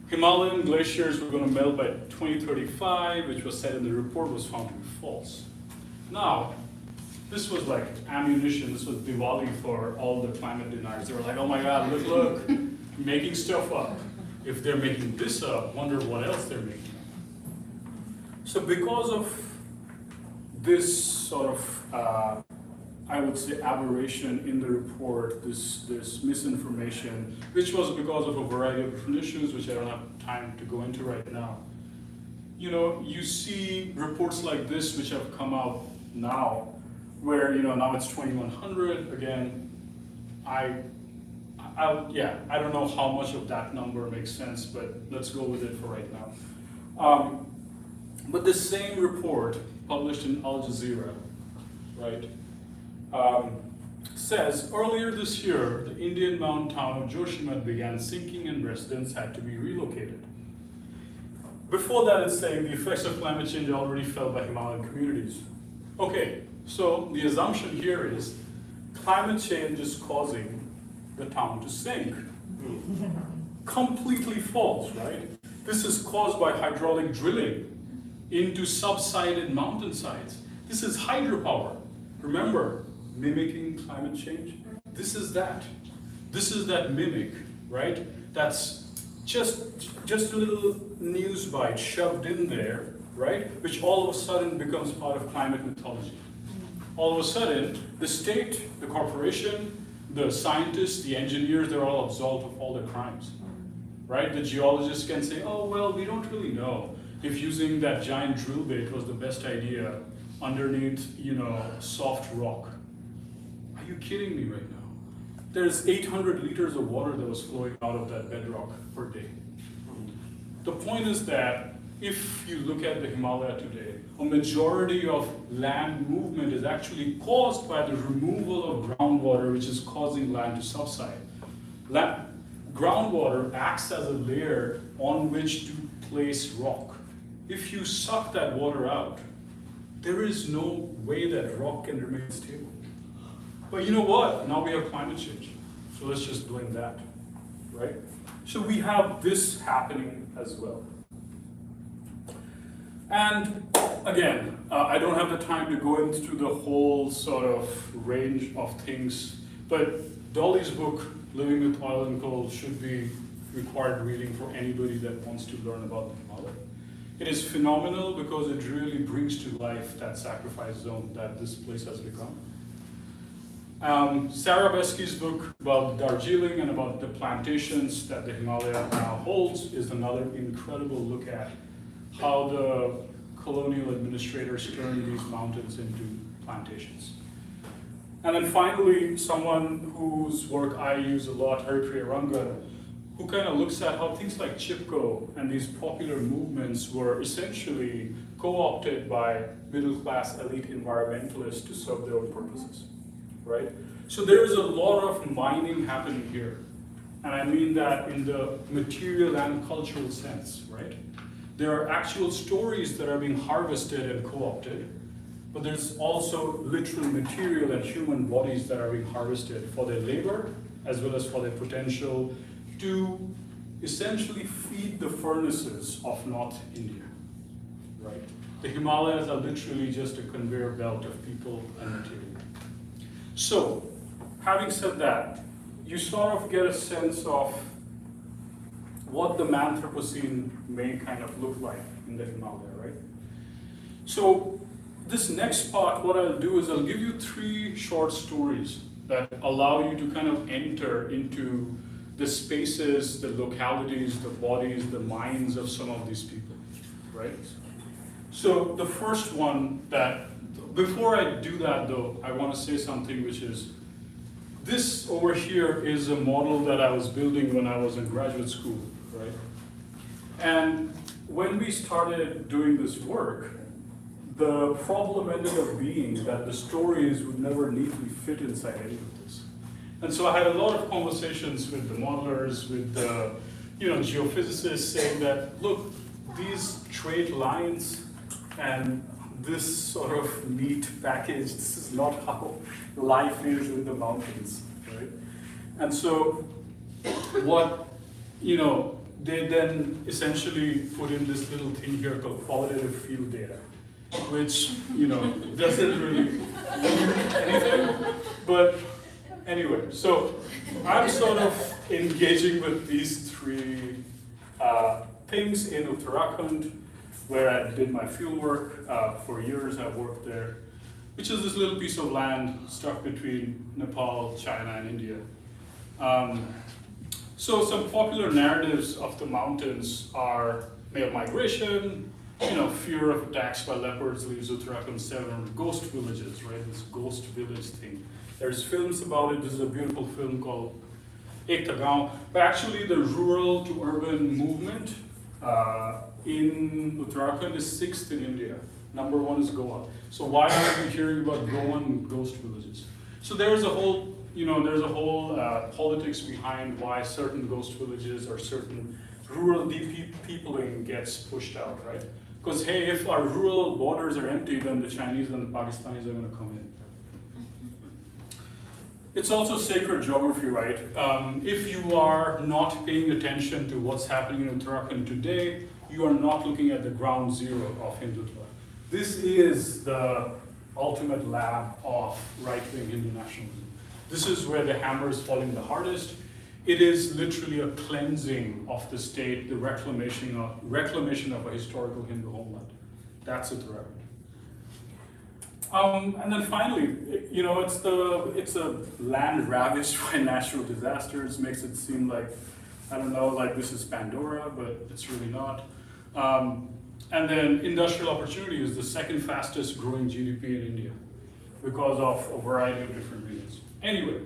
Himalayan glaciers were going to melt by 2035, which was said in the report, was found to be false. Now, this was like ammunition, this was Diwali for all the climate deniers. They were like, oh my God, look, making stuff up. If they're making this up, wonder what else they're making up. So because of this sort of I would say, aberration in the report, this misinformation, which was because of a variety of different issues, which I don't have time to go into right now. You know, you see reports like this, which have come out now, where, you know, now it's 2100, again, I don't know how much of that number makes sense, but let's go with it for right now. But this same report, published in Al Jazeera, right, says, earlier this year, the Indian mountain town of Joshimath began sinking and residents had to be relocated. Before that, it's saying the effects of climate change are already felt by Himalayan communities. Okay, so the assumption here is climate change is causing the town to sink. Completely false, right? This is caused by hydraulic drilling into subsided mountainsides. This is hydropower. Remember, mimicking climate change? This is that. This is that mimic, right? That's just a little news bite shoved in there, right? Which all of a sudden becomes part of climate mythology. All of a sudden, the state, the corporation, the scientists, the engineers, they're all absolved of all their crimes, right? The geologists can say, oh, well, we don't really know if using that giant drill bit was the best idea underneath, you know, soft rock. Are you kidding me right now? There's 800 liters of water that was flowing out of that bedrock per day. The point is that if you look at the Himalaya today, a majority of land movement is actually caused by the removal of groundwater, which is causing land to subside. Groundwater acts as a layer on which to place rock. If you suck that water out, there is no way that rock can remain stable. But you know what? Now we have climate change. So let's just blame that, right? So we have this happening as well. And again, I don't have the time to go into the whole sort of range of things, but Dolly's book, Living with Oil and Coal, should be required reading for anybody that wants to learn about the Himalaya. It is phenomenal because it really brings to life that sacrifice zone that this place has become. Sarah Besky's book about Darjeeling and about the plantations that the Himalaya now holds is another incredible look at how the colonial administrators turned these mountains into plantations. And then finally, someone whose work I use a lot, Haripriya Rangan, who kind of looks at how things like Chipko and these popular movements were essentially co-opted by middle-class elite environmentalists to serve their own purposes, right? So there is a lot of mining happening here. And I mean that in the material and cultural sense, right? There are actual stories that are being harvested and co-opted, but there's also literal material and human bodies that are being harvested for their labor, as well as for their potential to essentially feed the furnaces of North India, right? The Himalayas are literally just a conveyor belt of people and material. So, having said that, you sort of get a sense of what the Anthropocene may kind of look like in the Himalaya, right? So, this next part, what I'll do is I'll give you 3 short stories that allow you to kind of enter into the spaces, the localities, the bodies, the minds of some of these people, right? So the first one that, before I do that though, I want to say something which is, this over here is a model that I was building when I was in graduate school, right? And when we started doing this work, the problem ended up being that the stories would never neatly fit inside any of this. And so I had a lot of conversations with the modelers, with the geophysicists saying that, look, these straight lines and this sort of neat package, this is not how life is in the mountains, right? And so what, they then essentially put in this little thing here called qualitative field data, which, doesn't really mean anything, but anyway, so I'm sort of engaging with these 3 things in Uttarakhand, where I did my field work for years. I worked there which is this little piece of land stuck between Nepal, China, and India. So some popular narratives of the mountains are male migration, fear of attacks by leopards leaves Uttarakhand 7, ghost villages, right? This ghost village thing. There's films about it. This is a beautiful film called Aotearoa. But actually, the rural to urban movement in Uttarakhand is 6th in India. Number 1 is Goa. So why are we hearing about Goan ghost villages? So there's a whole, politics behind why certain ghost villages or certain rural depeopling gets pushed out, right? Because hey, if our rural borders are empty, then the Chinese and the Pakistanis are going to come in. It's also sacred geography, right? If you are not paying attention to what's happening in Uttarakhand today, you are not looking at the ground zero of Hindutva. This is the ultimate lab of right-wing Hindu nationalism. This is where the hammer is falling the hardest. It is literally a cleansing of the state, the reclamation of a historical Hindu homeland. That's Uttarakhand. And then finally, it's a land ravaged by natural disasters. Makes it seem like, I don't know, like this is Pandora, but it's really not. And then industrial opportunity is the second fastest growing GDP in India because of a variety of different reasons. Anyway,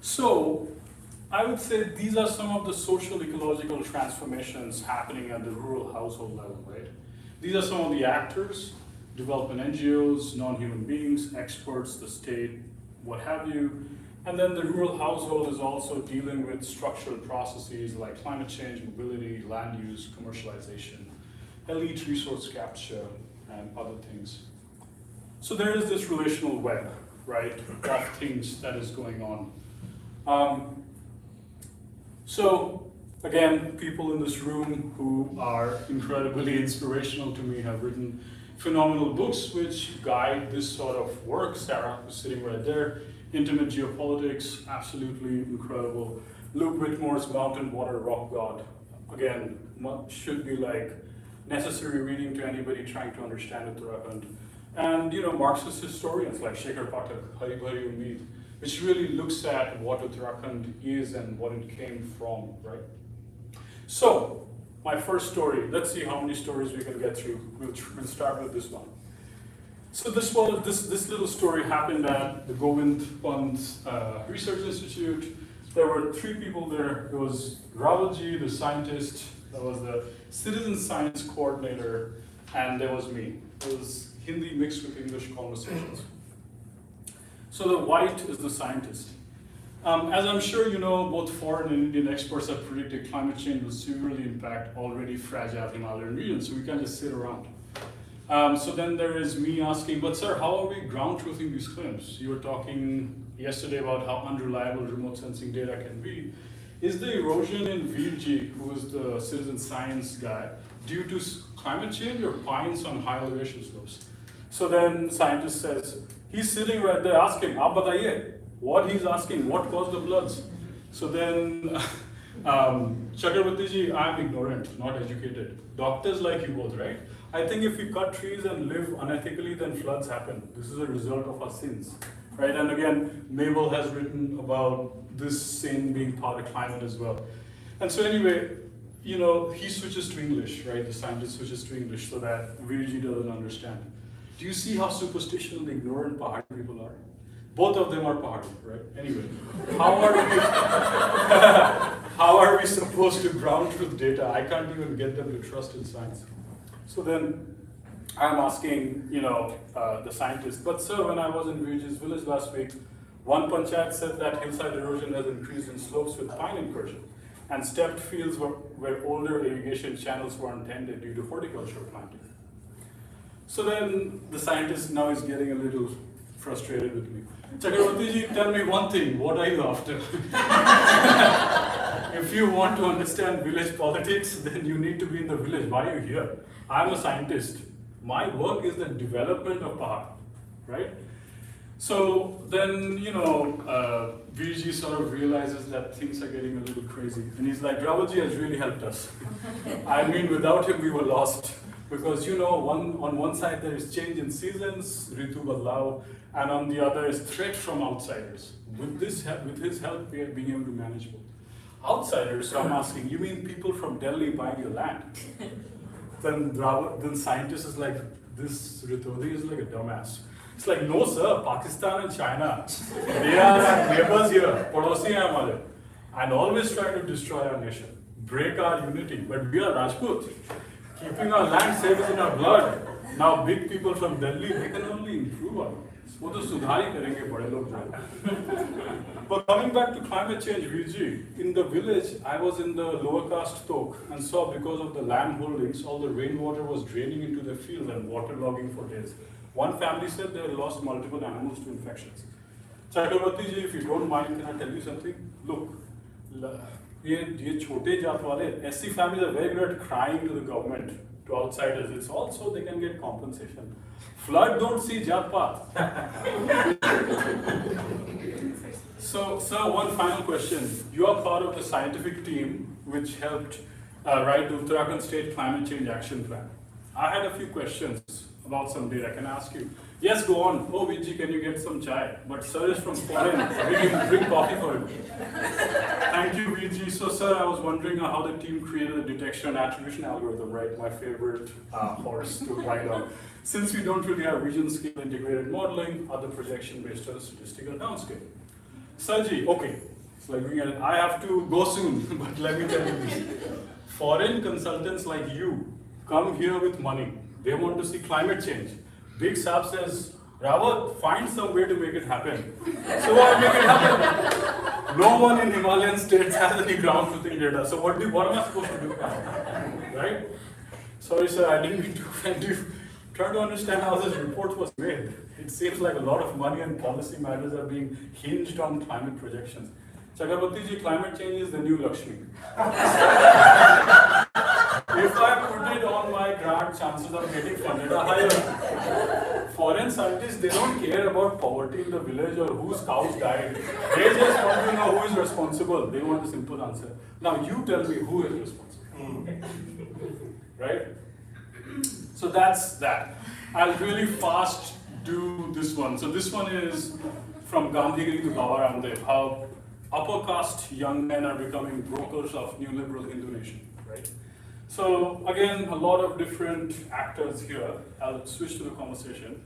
so I would say these are some of the social ecological transformations happening at the rural household level, right? These are some of the actors, development NGOs, non-human beings, experts, the state, what have you. And then the rural household is also dealing with structural processes like climate change, mobility, land use, commercialization, elite resource capture, and other things. So there is this relational web, right, of things that is going on. So again, people in this room who are incredibly inspirational to me have written phenomenal books which guide this sort of work. Sarah, who's sitting right there, Intimate Geopolitics, absolutely incredible. Luke Whitmore's Mountain, Water, Rock God, again, should be like necessary reading to anybody trying to understand Uttarakhand. And Marxist historians like Shekhar Pathak, Hari Bhari Umeed, which really looks at what Uttarakhand is and what it came from, right? So, my first story, let's see how many stories we can get through. We'll start with this one. So this little story happened at the Govind Pant Research Institute. There were 3 people there. There was Ravalji, the scientist, there was the citizen science coordinator, and there was me. It was Hindi mixed with English conversations. So the white is the scientist. As I'm sure you know, both foreign and Indian experts have predicted climate change will severely impact already fragile Himalayan regions, so we can't just sit around. So then there is me asking, but sir, how are we ground truthing these claims? You were talking yesterday about how unreliable remote sensing data can be. Is the erosion in Virji, who is the citizen science guy, due to climate change or pines on high elevation slopes? So then scientist says, he's sitting right there asking, aap bataiye. What he's asking, what caused the floods? So then, Chakraborty ji, I'm ignorant, not educated. Doctors like you both, right? I think if we cut trees and live unethically, then floods happen. This is a result of our sins, right? And again, Mabel has written about this sin being part of climate as well. And so anyway, he switches to English, right? The scientist switches to English so that Virji doesn't understand. Do you see how superstitious and ignorant Pahari people are? Both of them are Pahari, right? Anyway, how are we supposed to ground truth data? I can't even get them to trust in science. So then I'm asking, the scientist, but sir, when I was in Virji's village last week, one panchayat said that hillside erosion has increased in slopes with pine incursion, and stepped fields where older irrigation channels were intended due to horticultural planting. So then the scientist now is getting a little frustrated with me. Chakraborty ji, tell me one thing, what are you after? If you want to understand village politics, then you need to be in the village. Why are you here? I'm a scientist. My work is the development of Pahar, right? So then, Virji sort of realizes that things are getting a little crazy. And he's like, Ravalji has really helped us. I mean, without him, we were lost. Because on one side there is change in seasons, Ritu Badlao, and on the other is threat from outsiders. With his help, we are being able to manage both. Outsiders, so I'm asking, you mean people from Delhi buying your land? Then scientists is like, this Ritodhi is like a dumbass. It's like, no sir, Pakistan and China, they are our neighbors here, Padosi hai hamare, and always try to destroy our nation, break our unity, but we are Rajput. Keeping our land safe is in our blood. Now big people from Delhi, they can only improve on it. वो तो सुधार ही करेंगे बड़े लोग जो. But coming back to climate change, VG, in the village, I was in the lower caste Tok and saw because of the land holdings, all the rainwater was draining into the fields and waterlogging for days. One family said they had lost multiple animals to infections. Chakraborty ji, if you don't mind, can I tell you something? Look, ये छोटे जात वाले, SC families are very good at crying to the government, to outsiders. It's also they can get compensation. Flood don't see jat path. So, one final question. You are part of the scientific team which helped write the Uttarakhand State Climate Change Action Plan. I had a few questions about some data. Can I ask you? Yes, go on. Oh, Vijay, can you get some chai? But sir is from foreign. We can bring coffee for him. Thank you, Vijay. So, sir, I was wondering how the team created a detection and attribution algorithm, right? My favorite horse to ride on. Since we don't really have region scale integrated modeling, other projection based on statistical downscale. Sarji, okay. It's like I have to go soon, but let me tell you this. Foreign consultants like you come here with money. They want to see climate change. Big Saab says, Rawat, find some way to make it happen. So I make it happen. No one in Himalayan states has any ground truthing data. So what am I supposed to do now? Right? Sorry, sir, I didn't mean to offend you. Try to understand how this report was made. It seems like a lot of money and policy matters are being hinged on climate projections. Chakraborty ji, climate change is the new Lakshmi. If I put it on my grant, chances of getting funded are higher. Foreign scientists, they don't care about poverty in the village or whose cows died. They just want to know who is responsible. They want a simple answer. Now you tell me who is responsible. Right? So that's that. I'll really fast do this one. So this one is from Gandhigiri to Baba Ramdev, how upper caste young men are becoming brokers of new liberal Hindu nation, right? So again, a lot of different actors here. I'll switch to the conversation.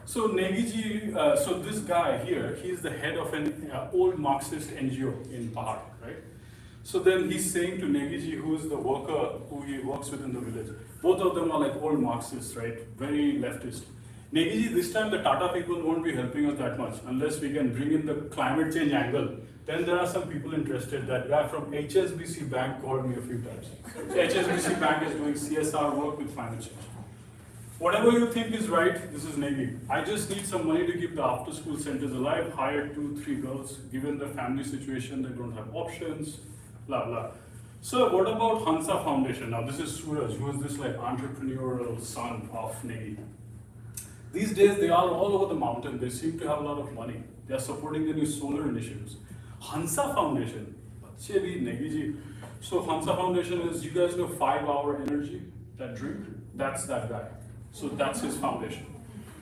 So Negiji, so this guy here, he's the head of an old Marxist NGO in Pahar, right? So then he's saying to Negiji, who is the worker who he works with in the village, both of them are like old Marxists, right? Very leftist. Negiji, this time the Tata people won't be helping us that much unless we can bring in the climate change angle. Then there are some people interested. That guy from HSBC Bank called me a few times. So HSBC Bank is doing CSR work with climate change. Whatever you think is right, this is Negi. I just need some money to keep the after-school centers alive, hire 2-3 girls, given the family situation, they don't have options, blah, blah. So what about Hansa Foundation? Now this is Suraj, who is this like entrepreneurial son of Negi. These days they are all over the mountain. They seem to have a lot of money. They are supporting the new solar initiatives. Hansa Foundation, so Hansa Foundation is, you guys know 5-Hour Energy, that drink? That's that guy. So that's his foundation.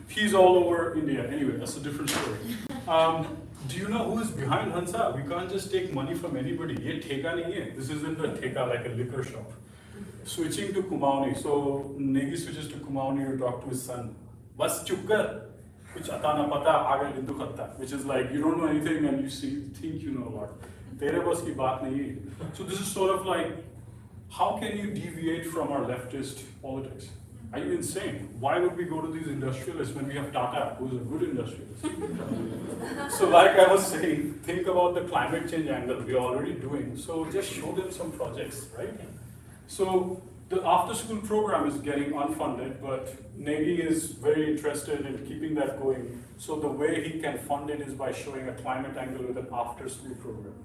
He's all over India. Anyway, that's a different story. Do you know who is behind Hansa? We can't just take money from anybody. Ye theka nahi hai. This isn't a theka like a liquor shop. Switching to Kumaoni. So Negi switches to Kumaoni to talk to his son. Bas chukkar. Which atana pata agar hindu khatta. Which is like, you don't know anything and you think you know a lot. Tere bas ki baat nahi hai. So this is sort of like, how can you deviate from our leftist politics? Are you insane? Why would we go to these industrialists when we have Tata, who is a good industrialist? So like I was saying, think about the climate change angle we are already doing. So just show them some projects, right? So the after-school program is getting unfunded, but Negi is very interested in keeping that going. So the way he can fund it is by showing a climate angle with an after-school program.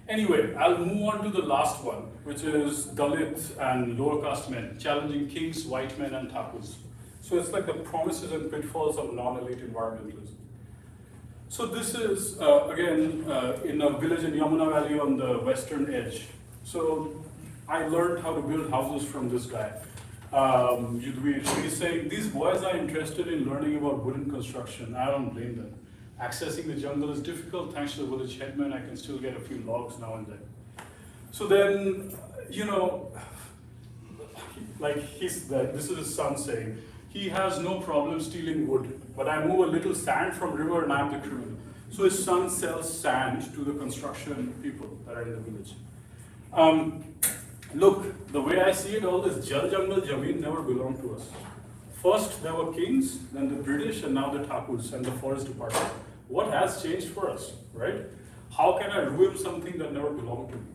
Anyway, I'll move on to the last one, which is Dalit and lower caste men, challenging kings, white men, and Thakurs. So it's like the promises and pitfalls of non-elite environmentalism. So this is, again, in a village in Yamuna Valley on the western edge. So I learned how to build houses from this guy. He's saying, these boys are interested in learning about wooden construction. I don't blame them. Accessing the jungle is difficult. Thanks to the village headman, I can still get a few logs now and then. So then, this is his son saying, he has no problem stealing wood, but I move a little sand from river and I'm the criminal. So his son sells sand to the construction people that are in the village. Look, the way I see it, all this Jal Jungle Jameen never belonged to us. First there were kings, then the British, and now the Thakurs and the forest department. What has changed for us, right? How can I ruin something that never belonged to me?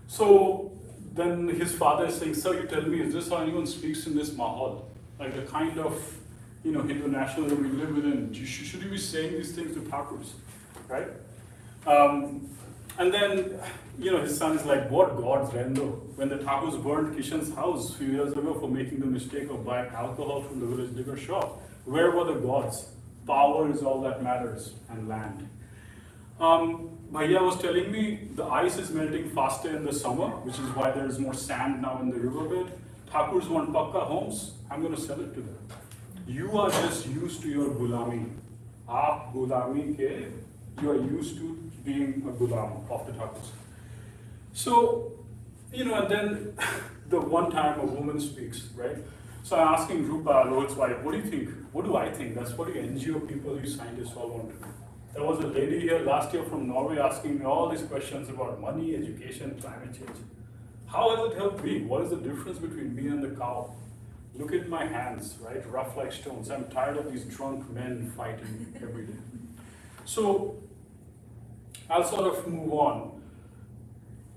So then his father is saying, sir, you tell me, is this how anyone speaks in this mahal? Like the kind of Hindu nationalism we live within, should you be saying these things to Thakurs, right? And then, his son is like, what gods, Rendo? When the Thakurs burned Kishan's house a few years ago for making the mistake of buying alcohol from the village liquor shop, where were the gods? Power is all that matters, and land. Bhaiya was telling me the ice is melting faster in the summer, which is why there is more sand now in the riverbed. Thakurs want pakka homes, I'm going to sell it to them. You are just used to your gulami. Aap gulami ke, you are used to being a gulam of the Thakurs. So, and then the one time a woman speaks, right? So I'm asking Rupa, Rohit's wife, what do you think? What do I think? That's what the NGO people, you scientists all want to know. There was a lady here last year from Norway asking me all these questions about money, education, climate change. How has it helped me? What is the difference between me and the cow? Look at my hands, right? Rough like stones. I'm tired of these drunk men fighting every day. So I'll sort of move on.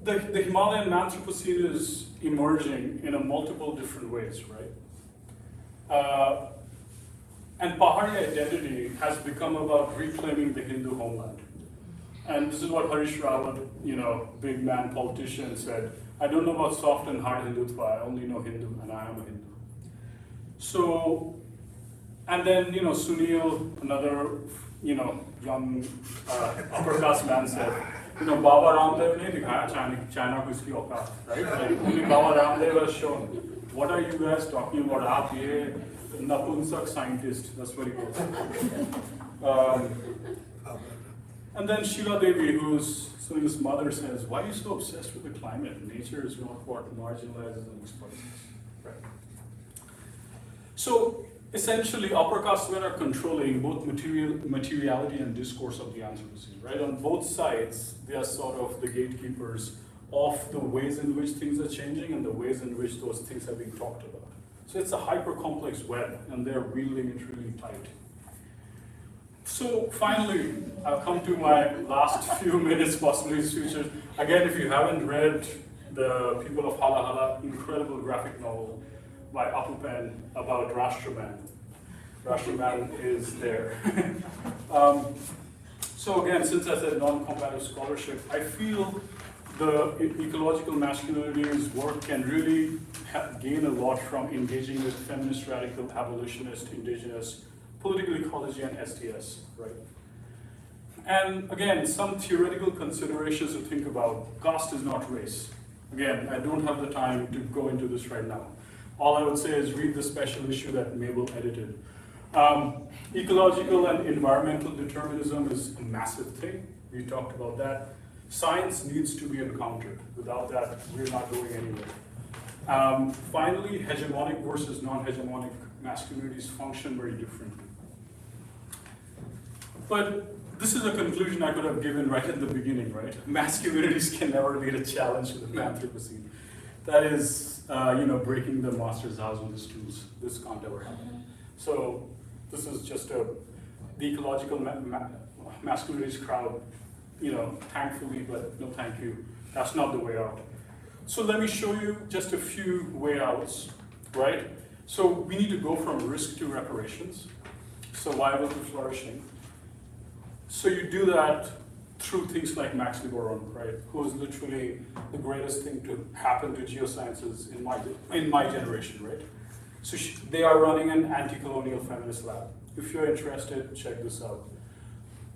The Himalayan Anthropocene is emerging in a multiple different ways, right? And Pahari identity has become about reclaiming the Hindu homeland. And this is what Harish Rawat, big man politician, said. I don't know about soft and hard Hindutva, I only know Hindu, and I am a Hindu. So, and then, Sunil, another, young upper class man said, Baba Ramdev ne dikhaya China ko iski auqat, right? Like, only Baba Ramdev has shown. What are you guys talking about? Aap ye napunsak scientist, that's what he goes. And then Sheila Devi, who's Sunil's mother, says, why are you so obsessed with the climate? Nature is not what marginalizes and exploits us, right? So essentially, upper caste men are controlling both materiality and discourse of the Anthropocene, right? On both sides, they are sort of the gatekeepers of the ways in which things are changing and the ways in which those things are being talked about. So it's a hyper-complex web, and they're wielding it really tight. So finally, I'll come to my last few minutes, possibly futures. Again, if you haven't read the People of Hala Hala, incredible graphic novel by Apu Pen about Rashtraman. Rashtraman is there. So again, since I said non-combative scholarship, I feel the ecological masculinities work can really gain a lot from engaging with feminist, radical, abolitionist, indigenous, political ecology, and STS, right? And again, some theoretical considerations to think about. Caste is not race. Again, I don't have the time to go into this right now. All I would say is read the special issue that Mabel edited. Ecological and environmental determinism is a massive thing. We talked about that. Science needs to be encountered. Without that, we're not going anywhere. Finally, hegemonic versus non-hegemonic masculinities function very differently. But this is a conclusion I could have given right at the beginning, right? Masculinities can never lead a challenge to the Anthropocene. That is, breaking the master's house with his tools. This can't ever happen. So this is just the ecological masculinities crowd, thankfully, but no thank you. That's not the way out. So let me show you just a few way outs, right? So we need to go from risk to reparations, survival to flourishing. So you do that through things like Max Liboron, right? Who is literally the greatest thing to happen to geosciences in my generation, right? So they are running an anti-colonial feminist lab. If you're interested, check this out.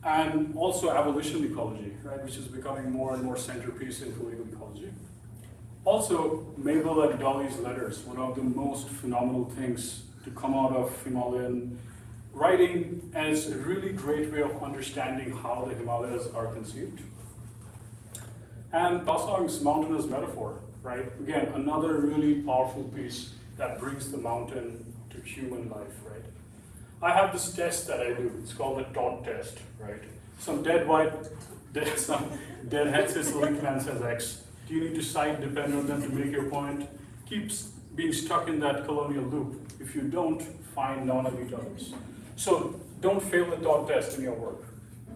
And also abolition ecology, right? Which is becoming more and more centerpiece in political ecology. Also, Mabel and Dolly's letters, one of the most phenomenal things to come out of Himalayan writing, as a really great way of understanding how the Himalayas are conceived. And Pasang's mountain as metaphor, right? Again, another really powerful piece that brings the mountain to human life, right? I have this test that I do. It's called the Todd test, right? Some dead head says link man says X. Do you need to cite depend on them to make your point? Keeps being stuck in that colonial loop. If you don't, find non-elite others. So don't fail the Todd test in your work,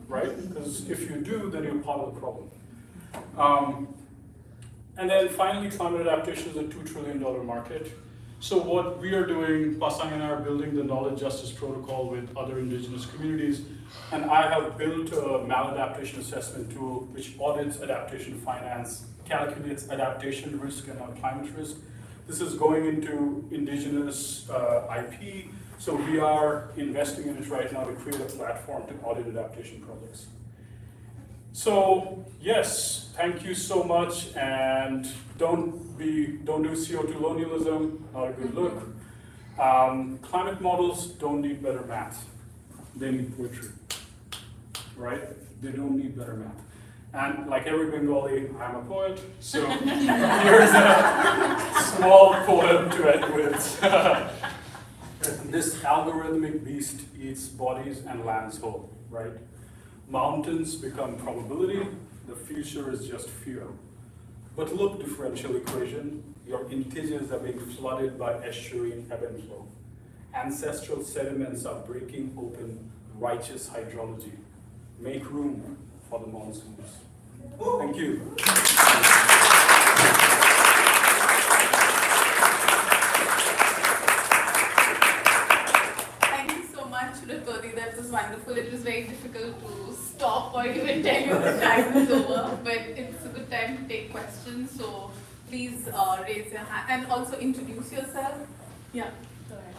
right? Because if you do, then you're part of the problem. And then finally, climate adaptation is a $2 trillion market. So what we are doing, Pasang and I are building the knowledge justice protocol with other indigenous communities, and I have built a maladaptation assessment tool which audits adaptation finance, calculates adaptation risk and climate risk. This is going into indigenous IP, so we are investing in it right now to create a platform to audit adaptation projects. So yes, thank you so much, and don't do CO2 colonialism, not a good look. Climate models don't need better math, they need poetry, right? They don't need better math. And like every Bengali, I'm a poet, so here's a small poem to end with. This algorithmic beast eats bodies and lands whole, right? Mountains become probability, the future is just fear. But look, differential equation, your integers are being flooded by estuarine ebb and flow. Ancestral sediments are breaking open righteous hydrology. Make room for the monsoons. Thank you. Thank you so much, Ritodhi. That was wonderful. It was very difficult to stop or even tell you the time is over, but it's a good time to take questions. So please raise your hand and also introduce yourself. Yeah. Go ahead.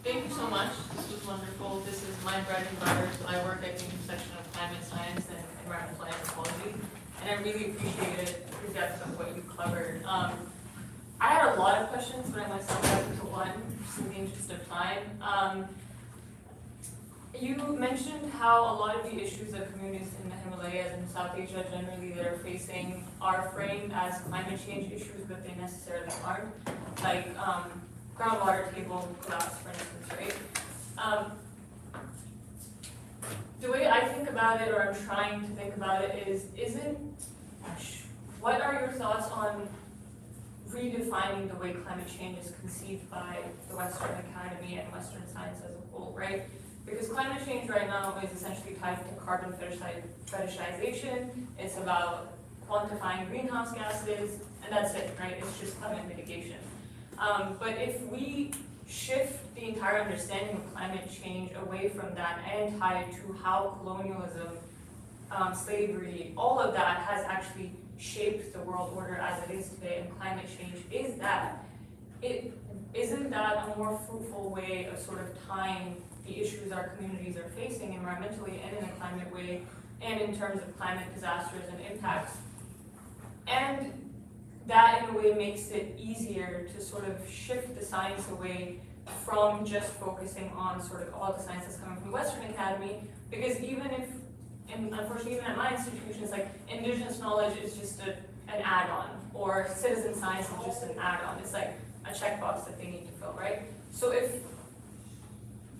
Thank you so much. This was wonderful. This is my bread and butter. So I work at the intersection of climate science and environmental anthropology, and I really appreciated the depth of what you covered. I had a lot of questions, but I'm going to sum it up into one, just in the interest of time. You mentioned how a lot of the issues that communities in the Himalayas and South Asia generally that are facing are framed as climate change issues, but they necessarily aren't. Like groundwater table collapse, for instance, right? The way I think about it, or I'm trying to think about it, is what are your thoughts on redefining the way climate change is conceived by the Western Academy and Western science as a whole, right? Because climate change right now is essentially tied to carbon fetishization. It's about quantifying greenhouse gases, and that's it, right? It's just climate mitigation. But if we shift the entire understanding of climate change away from that and tie it to how colonialism, slavery, all of that has actually shaped the world order as it is today, and climate change isn't that a more fruitful way of sort of tying the issues our communities are facing environmentally and in a climate way, and in terms of climate disasters and impacts? And that in a way makes it easier to sort of shift the science away from just focusing on sort of all the science that's coming from the Western Academy, because even if, and unfortunately even at my institution, it's like indigenous knowledge is just an add-on, or citizen science is just an add-on. It's like a checkbox that they need to fill, right? So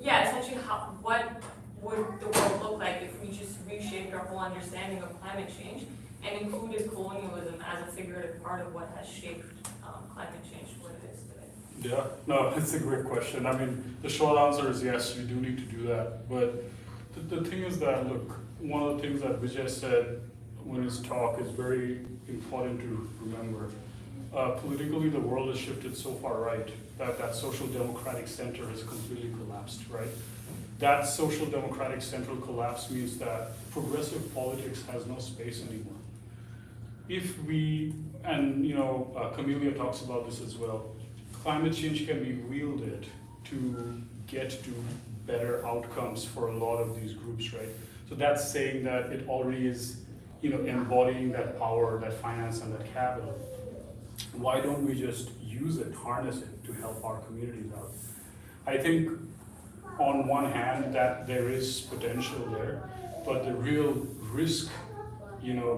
essentially what would the world look like if we just reshaped our whole understanding of climate change and included colonialism as a figurative part of what has shaped climate change to what it is today? Yeah, no, it's a great question. I mean, the short answer is yes, you do need to do that. But the thing is that, look, one of the things that Vijay said when his talk is very important to remember. Politically, the world has shifted so far right that social democratic center has completely collapsed, right? That social democratic central collapse means that progressive politics has no space anymore. If we, and Camelia talks about this as well, climate change can be wielded to get to better outcomes for a lot of these groups, right? So that's saying that it already is, embodying that power, that finance, and that capital. why don't we just use it, harness it to help our communities out? I think on one hand that there is potential there, but the real risk,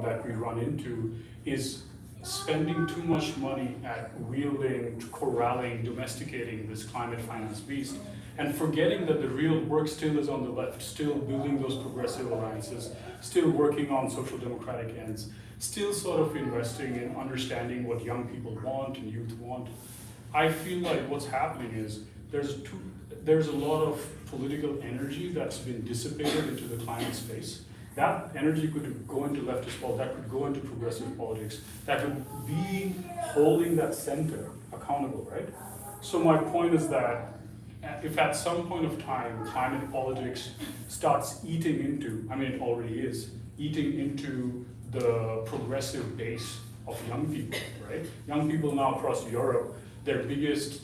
that we run into is spending too much money at wielding, corralling, domesticating this climate finance beast, and forgetting that the real work still is on the left, still building those progressive alliances, still working on social democratic ends, still sort of investing in understanding what young people want and youth want. I feel like what's happening is there's a lot of political energy that's been dissipated into the climate space. That energy could go into leftist politics, that could go into progressive politics, that could be holding that center accountable, right? So my point is that if at some point of time climate politics starts eating into, it already is, eating into the progressive base of young people, right? Young people now across Europe, their biggest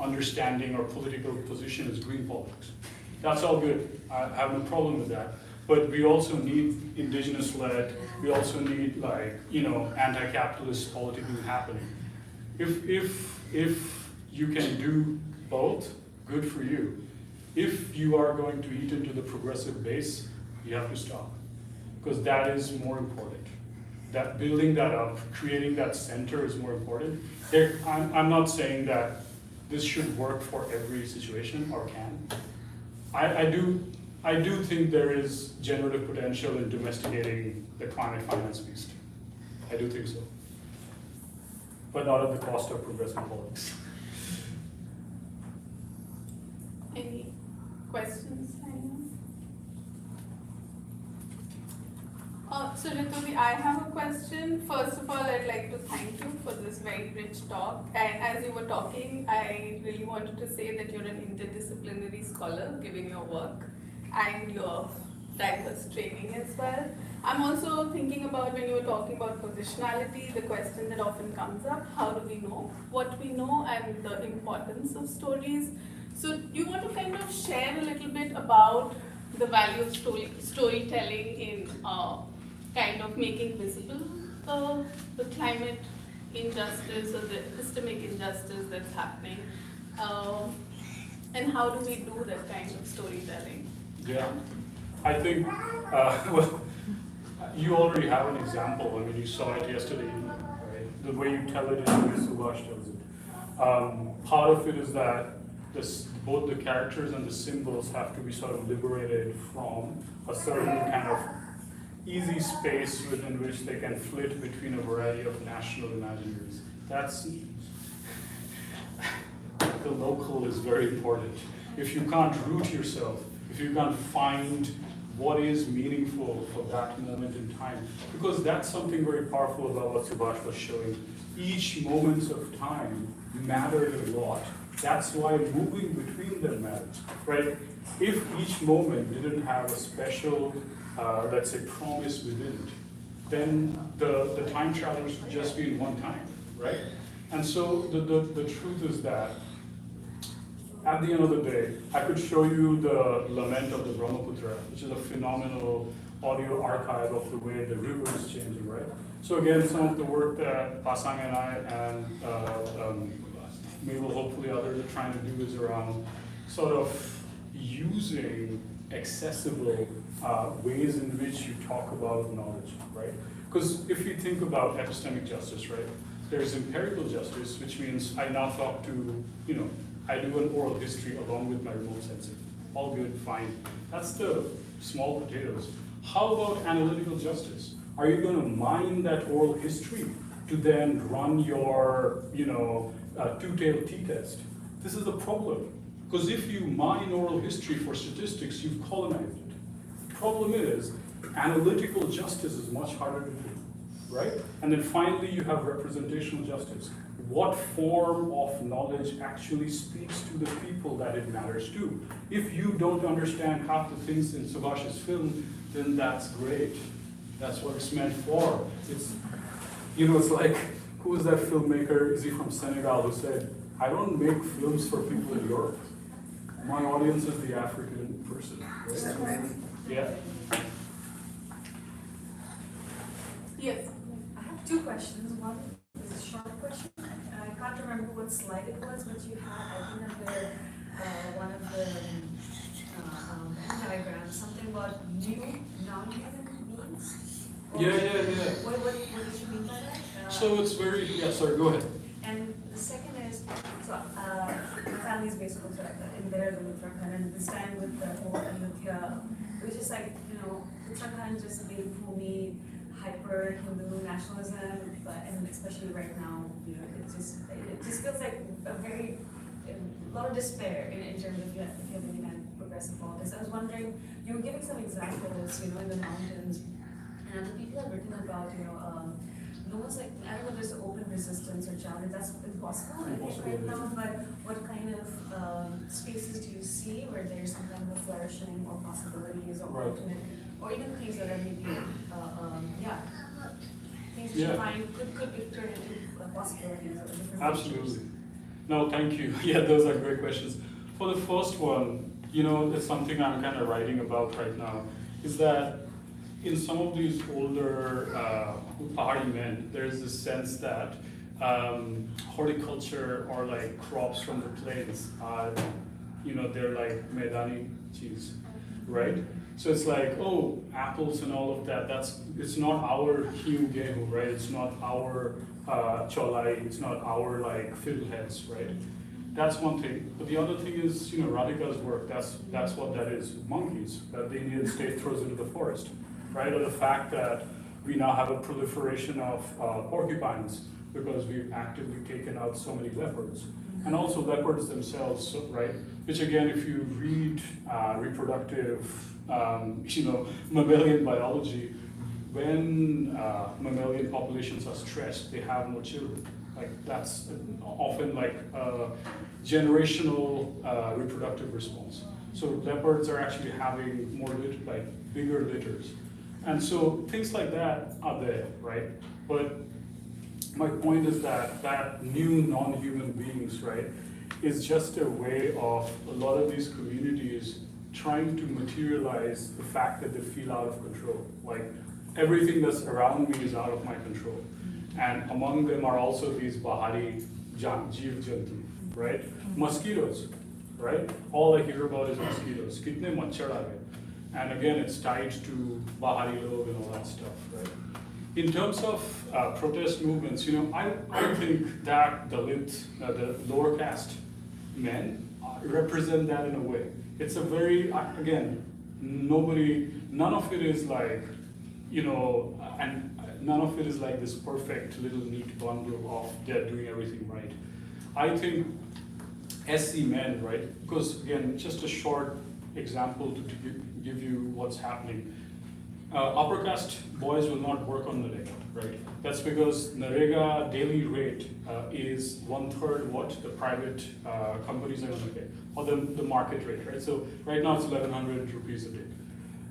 understanding or political position is green politics. That's all good. I have no problem with that. But we also need indigenous-led. We also need anti-capitalist politics happening. If you can do both, good for you. If you are going to eat into the progressive base, you have to stop, because that is more important. That building that up, creating that center is more important. I'm not saying that this should work for every situation or can. I do think there is generative potential in domesticating the climate finance beast. I do think so. But not at the cost of progressive politics. Any questions? So Ritodhi, I have a question. First of all, I'd like to thank you for this very rich talk. And as you were talking, I really wanted to say that you're an interdisciplinary scholar, given your work and your diverse training as well. I'm also thinking about, when you were talking about positionality, the question that often comes up: how do we know what we know, and the importance of stories? So do you want to kind of share a little bit about the value of storytelling in kind of making visible the climate injustice or the epistemic injustice that's happening, and how do we do that kind of storytelling? Yeah, I think, you already have an example. You saw it yesterday, right? The way you tell it is the way Subhash tells it. Part of it is that both the characters and the symbols have to be sort of liberated from a certain kind of easy space within which they can flit between a variety of national imaginaries. That's, the local is very important. If you can't root yourself, if you can't find what is meaningful for that moment in time, because that's something very powerful about what Subhash was showing. Each moment of time mattered a lot. That's why moving between them matters, right? If each moment didn't have a special, let's say, promise within it, then the time travelers would just be in one time, right? And so the truth is that at the end of the day, I could show you the Lament of the Brahmaputra, which is a phenomenal audio archive of the way the river is changing, right? So again, some of the work that Pasang and I and Mabel, hopefully others are trying to do is around sort of using accessible ways in which you talk about knowledge, right? Because if you think about epistemic justice, right, there's empirical justice, which means I now talk to, I do an oral history along with my remote sensing. All good, fine. That's the small potatoes. How about analytical justice? Are you going to mine that oral history to then run your, two-tailed t-test? This is the problem. Because if you mine oral history for statistics, you've colonized it. The problem is, analytical justice is much harder to do, right? And then finally, you have representational justice. What form of knowledge actually speaks to the people that it matters to? If you don't understand half the things in Subhash's film, then that's great. That's what it's meant for. It's, it's like, who was that filmmaker? Is he from Senegal? Who said, I don't make films for people in Europe. My audience is the African person. Right? Yeah. Yes. I have Two questions. One is a short question. I can't remember what slide it was, but you had, I think, under one of the diagrams, something about new non-human beings. Yeah. What did you mean by that? So it's very, sorry, go ahead. And the second is, so my family is based in there in Uttarakhand, and this time with the whole Aotearoa, it was just like, Uttarakhand just being for me hyper Hindu nationalism, and especially right now, it just feels like a lot of despair in terms of if you're looking at progressive politics. I was wondering, you were giving some examples, in the mountains, and the people have written about, almost like, I don't know if there's open resistance or challenge, that's impossible, I think, right now, but what kind of spaces do you see where there's some kind of a flourishing or possibilities or alternate, or even things that are maybe, things that you find could turn into possibilities or different Absolutely. futures? No, thank you. Yeah, those are great questions. For the first one, it's something I'm kind of writing about right now, is that in some of these older Pahari men, there's this sense that horticulture or like crops from the plains are, they're like Maidani cheese, right? So it's like, oh, apples and all of that, it's not our hiu gehu, right? It's not our cholai, it's not our like fiddleheads, right? That's one thing. But the other thing is, Radhika's work, that's what that is, monkeys that the Indian state throws into the forest, right? Or the fact that we now have a proliferation of porcupines because we've actively taken out so many leopards. And also leopards themselves, right? Which again, if you read reproductive, mammalian biology, when mammalian populations are stressed, they have no children. Like that's often like a generational reproductive response. So leopards are actually having more bigger litters. And so things like that are there, right? But my point is that new non-human beings, right, is just a way of a lot of these communities trying to materialize the fact that they feel out of control. Like everything that's around me is out of my control. And among them are also these Bahari Jeev Jantu, right? Mosquitoes, right? All I hear about is mosquitoes. Kitne machhar aa gaye. And again, it's tied to Bahari Log and all that stuff, right? In terms of protest movements, I think that the lower caste men represent that in a way. It's a very, again, none of it is like, and none of it is like this perfect little neat bundle of they're doing everything right. I think SC men, right? Because again, just a short example to give you what's happening. Upper caste boys will not work on Narega, right? That's because Narega daily rate is 1/3 what the private companies are going to pay, or the market rate, right? So right now it's 1,100 rupees a day.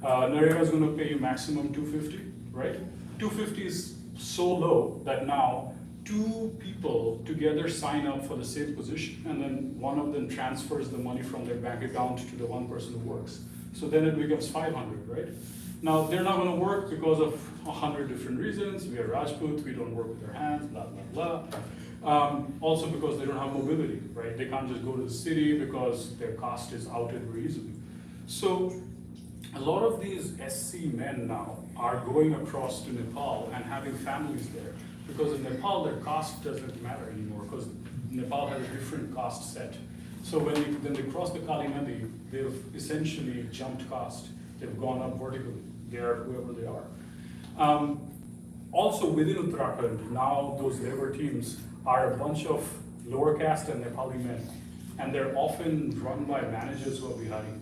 Narega is going to pay you maximum 250, right? 250 is so low that now 2 people together sign up for the same position, and then one of them transfers the money from their bank account to the one person who works. So then it becomes 500, right? Now, they're not going to work because of 100 different reasons. We are Rajput, we don't work with our hands, blah, blah, blah. Also because they don't have mobility, right? They can't just go to the city because their caste is outed very easily. So a lot of these SC men now are going across to Nepal and having families there. Because in Nepal, their caste doesn't matter anymore because Nepal has a different caste set. So when they cross the Kali Nadi, they've essentially jumped caste. They've gone up vertically. They are whoever they are. Also within Uttarakhand, now those labor teams are a bunch of lower caste and Nepali men. And they're often run by managers who are Bihari.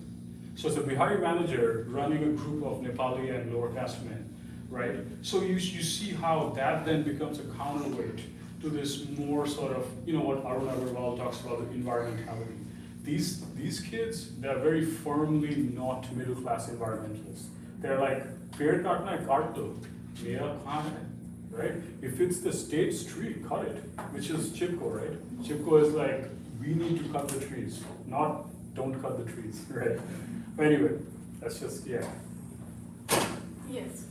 So it's a Bihari manager running a group of Nepali and lower caste men, right? So you see how that then becomes a counterweight to this more sort of, what Arun Agarwal talks about, the environmentality. These kids, they're very firmly not middle class environmentalists. They're like, पेड़ काटना है काट दो, मेरा कहाँ है, right? If it's the state street, cut it, which is Chipko, right? Chipko is like, we need to cut the trees, not don't cut the trees, right? But anyway, that's just, yeah. Yes.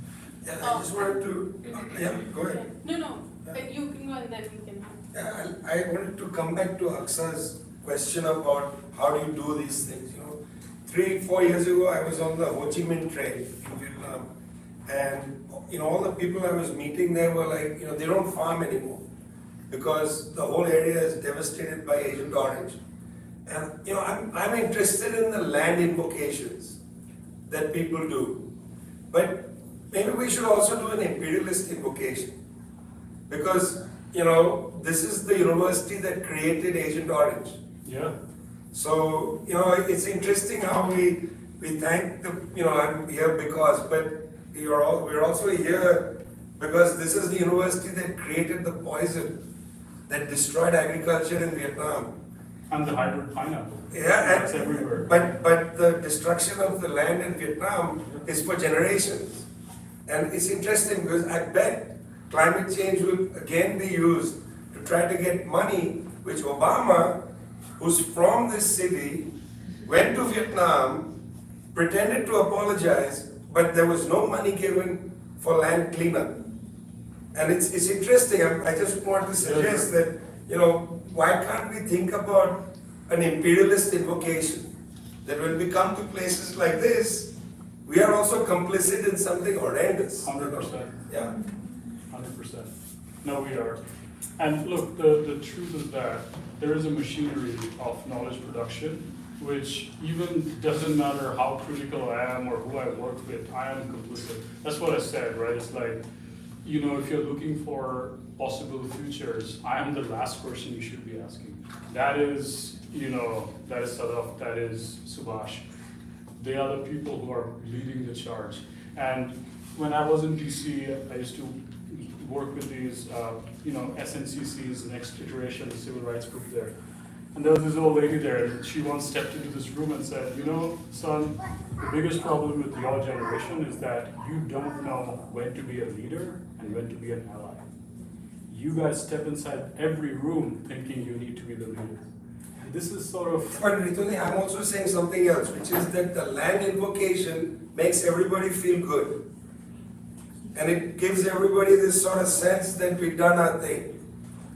Yeah, I just wanted to, yeah, go ahead. No, but you can go and then we can. Yeah, I wanted to come back to Aksa's question about how do you do these things, 3-4 years ago, I was on the Ho Chi Minh Trail in Vietnam, and, all the people I was meeting there were like, they don't farm anymore, because the whole area is devastated by Agent Orange. And, I'm interested in the land invocations that people do, but maybe we should also do an imperialist invocation, because, this is the university that created Agent Orange. Yeah. So, it's interesting how we thank I'm here because, but we're also here because this is the university that created the poison that destroyed agriculture in Vietnam. And the hybrid pineapple. Yeah, That's everywhere. but the destruction of the land in Vietnam is for generations. And it's interesting because I bet climate change will again be used to try to get money, which Obama, who's from this city, went to Vietnam, pretended to apologize, but there was no money given for land cleanup. And it's interesting, I just want to suggest that, why can't we think about an imperialist invocation? That when we come to places like this, we are also complicit in something horrendous. 100%. Yeah. 100%. No, we are. And look, the truth is that there is a machinery of knowledge production, which even doesn't matter how critical I am or who I work with, I am complicit. That's what I said, right? It's like, if you're looking for possible futures, I am the last person you should be asking. That is, that is Sadaf, that is Subhash. They are the people who are leading the charge. And when I was in DC, I used to work with these, SNCC's next iteration, the civil rights group there. And there was this old lady there, and she once stepped into this room and said, son, the biggest problem with your generation is that you don't know when to be a leader and when to be an ally. You guys step inside every room thinking you need to be the leader. And this is sort of... But Ritodhi, I'm also saying something else, which is that the land invocation makes everybody feel good. And it gives everybody this sort of sense that we've done our thing.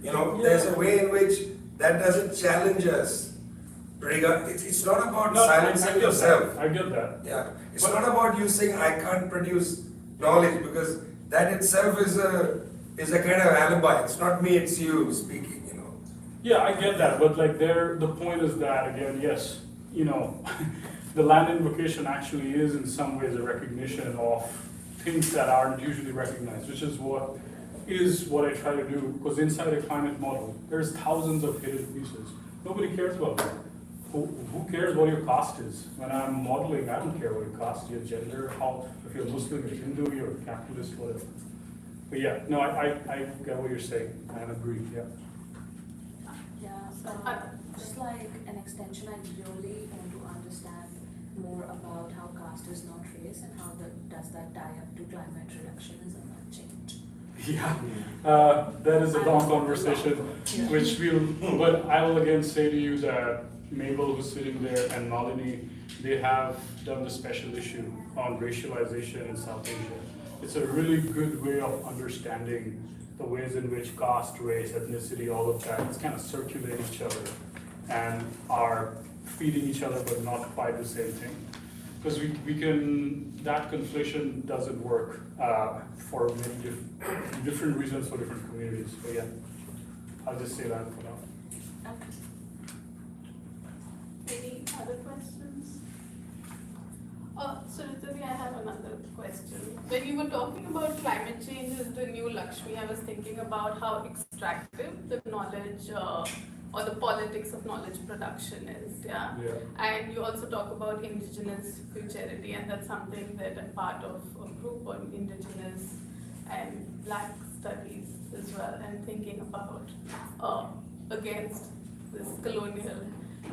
There's a way in which that doesn't challenge us. It's not about silencing yourself. I get that. Yeah. It's not about you saying I can't produce knowledge, because that itself is a kind of alibi. It's not me, it's you speaking, Yeah, I get that, but the point is that, again, yes, the land invocation actually is in some ways a recognition of things that aren't usually recognized, which is what I try to do, because inside a climate model, there's thousands of hidden pieces. Nobody cares about that. Who cares what your caste is? When I'm modeling, I don't care what your caste, your gender, if you're Muslim, you're Hindu, you're capitalist, whatever. But yeah, no, I get what you're saying, I agree, yeah. Yeah, just like an extension, I really want to understand more about how caste is not race and how does that tie up to climate reductionism and change. Yeah, that is a long conversation, which but I will again say to you that Mabel, who's sitting there, and Malini, they have done the special issue on racialization in South Asia. It's a really good way of understanding the ways in which caste, race, ethnicity, all of that, it's kind of circulate each other and are feeding each other, but not quite the same thing. Because that conflation doesn't work for many different reasons for different communities. So yeah, I'll just say that for now. Okay. Any other questions? So Ritodhi, I have another question. When you were talking about climate change as the new Lakshmi, I was thinking about how extractive the knowledge or the politics of knowledge production is, yeah? And you also talk about indigenous futurity, and that's something that I'm part of a group on indigenous and black studies as well, and thinking about against this colonial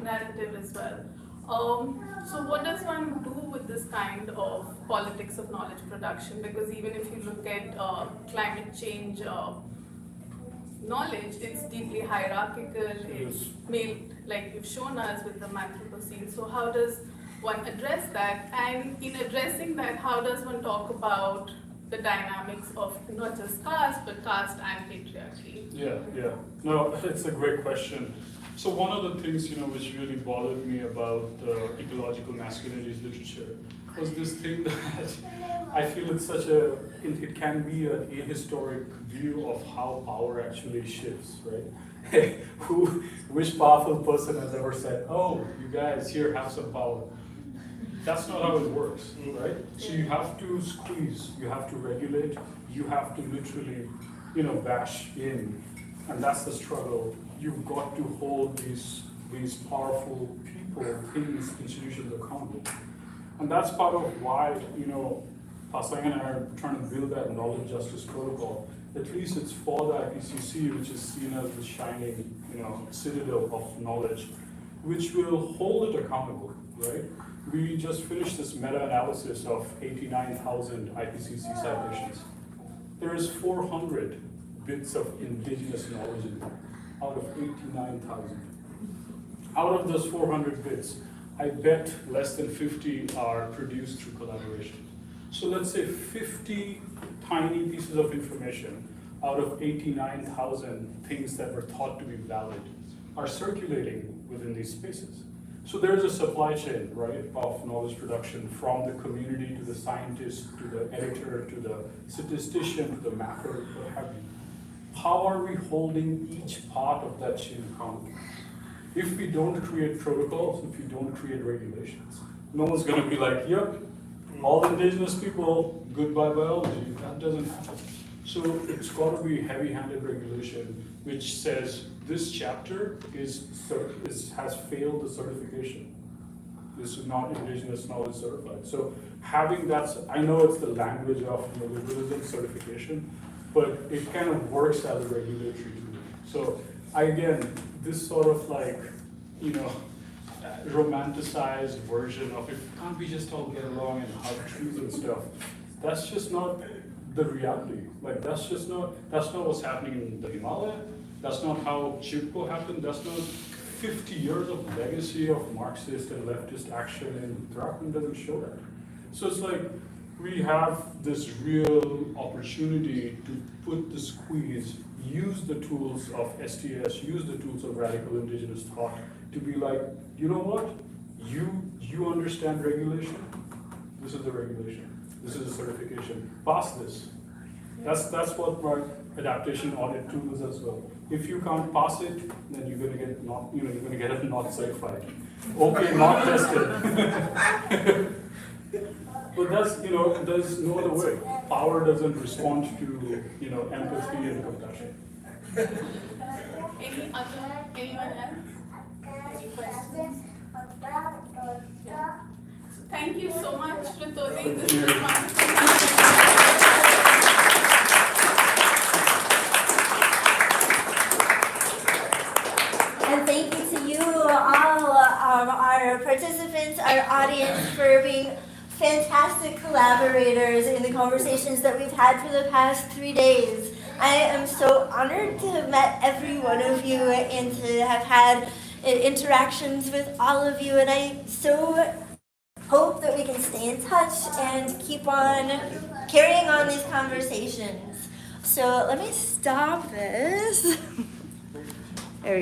narrative as well. So what does one do with this kind of politics of knowledge production? Because even if you look at climate change knowledge, it's deeply hierarchical, it's male, like you've shown us with the Anthropocene. So how does one address that? And in addressing that, how does one talk about the dynamics of not just caste, but caste and patriarchy? Yeah. No, it's a great question. So one of the things, which really bothered me about the ecological masculinities literature was this thing that I feel it's it can be an ahistoric view of how power actually shifts, right? Which powerful person has ever said, oh, you guys here have some power? That's not how it works, right? So you have to squeeze, you have to regulate, you have to literally, bash in. And that's the struggle. You've got to hold these powerful people, things, institutions accountable. And that's part of why, Pasang and I are trying to build that knowledge justice protocol. At least it's for the IPCC, which is seen as the shining, citadel of knowledge, which will hold it accountable, right? We just finished this meta-analysis of 89,000 IPCC citations. There is 400 bits of indigenous knowledge in there, out of 89,000. Out of those 400 bits, I bet less than 50 are produced through collaboration. So let's say 50 tiny pieces of information out of 89,000 things that were thought to be valid are circulating within these spaces. So there's a supply chain, right, of knowledge production from the community to the scientist, to the editor, to the statistician, to the mapper, what have you. How are we holding each part of that chain accountable? If we don't create protocols, if we don't create regulations, no one's going to be like, yep, all indigenous people, goodbye biology. That doesn't happen. So it's got to be heavy-handed regulation, which says this chapter has failed the certification. This is not indigenous knowledge certified. So having that, I know it's the language of liberalism certification, but it kind of works as a regulatory tool. So again, this sort of romanticized version of it, can't we just all get along and hug trees and stuff? That's just not the reality. That's not what's happening in the Himalaya. That's not how Chipko happened. That's not 50 years of legacy of Marxist and leftist action in Uttarakhand doesn't show that. So it's like we have this real opportunity to put the squeeze, use the tools of STS, use the tools of radical indigenous thought to be like, you know what? You understand regulation. This is the regulation. This is a certification. Pass this. That's what my adaptation audit tool is as well. If you can't pass it, then you're gonna get it not certified. Okay, not tested. But there's no other way. Power doesn't respond to empathy and compassion. Anyone else? Any questions? Yeah. Thank you so much, Ritodhi. This is wonderful. And thank you to you all, our participants, our audience, for being fantastic collaborators in the conversations that we've had for the past 3 days. I am so honored to have met every one of you and to have had interactions with all of you, and I so hope that we can stay in touch and keep on carrying on these conversations. So let me stop this. There we go.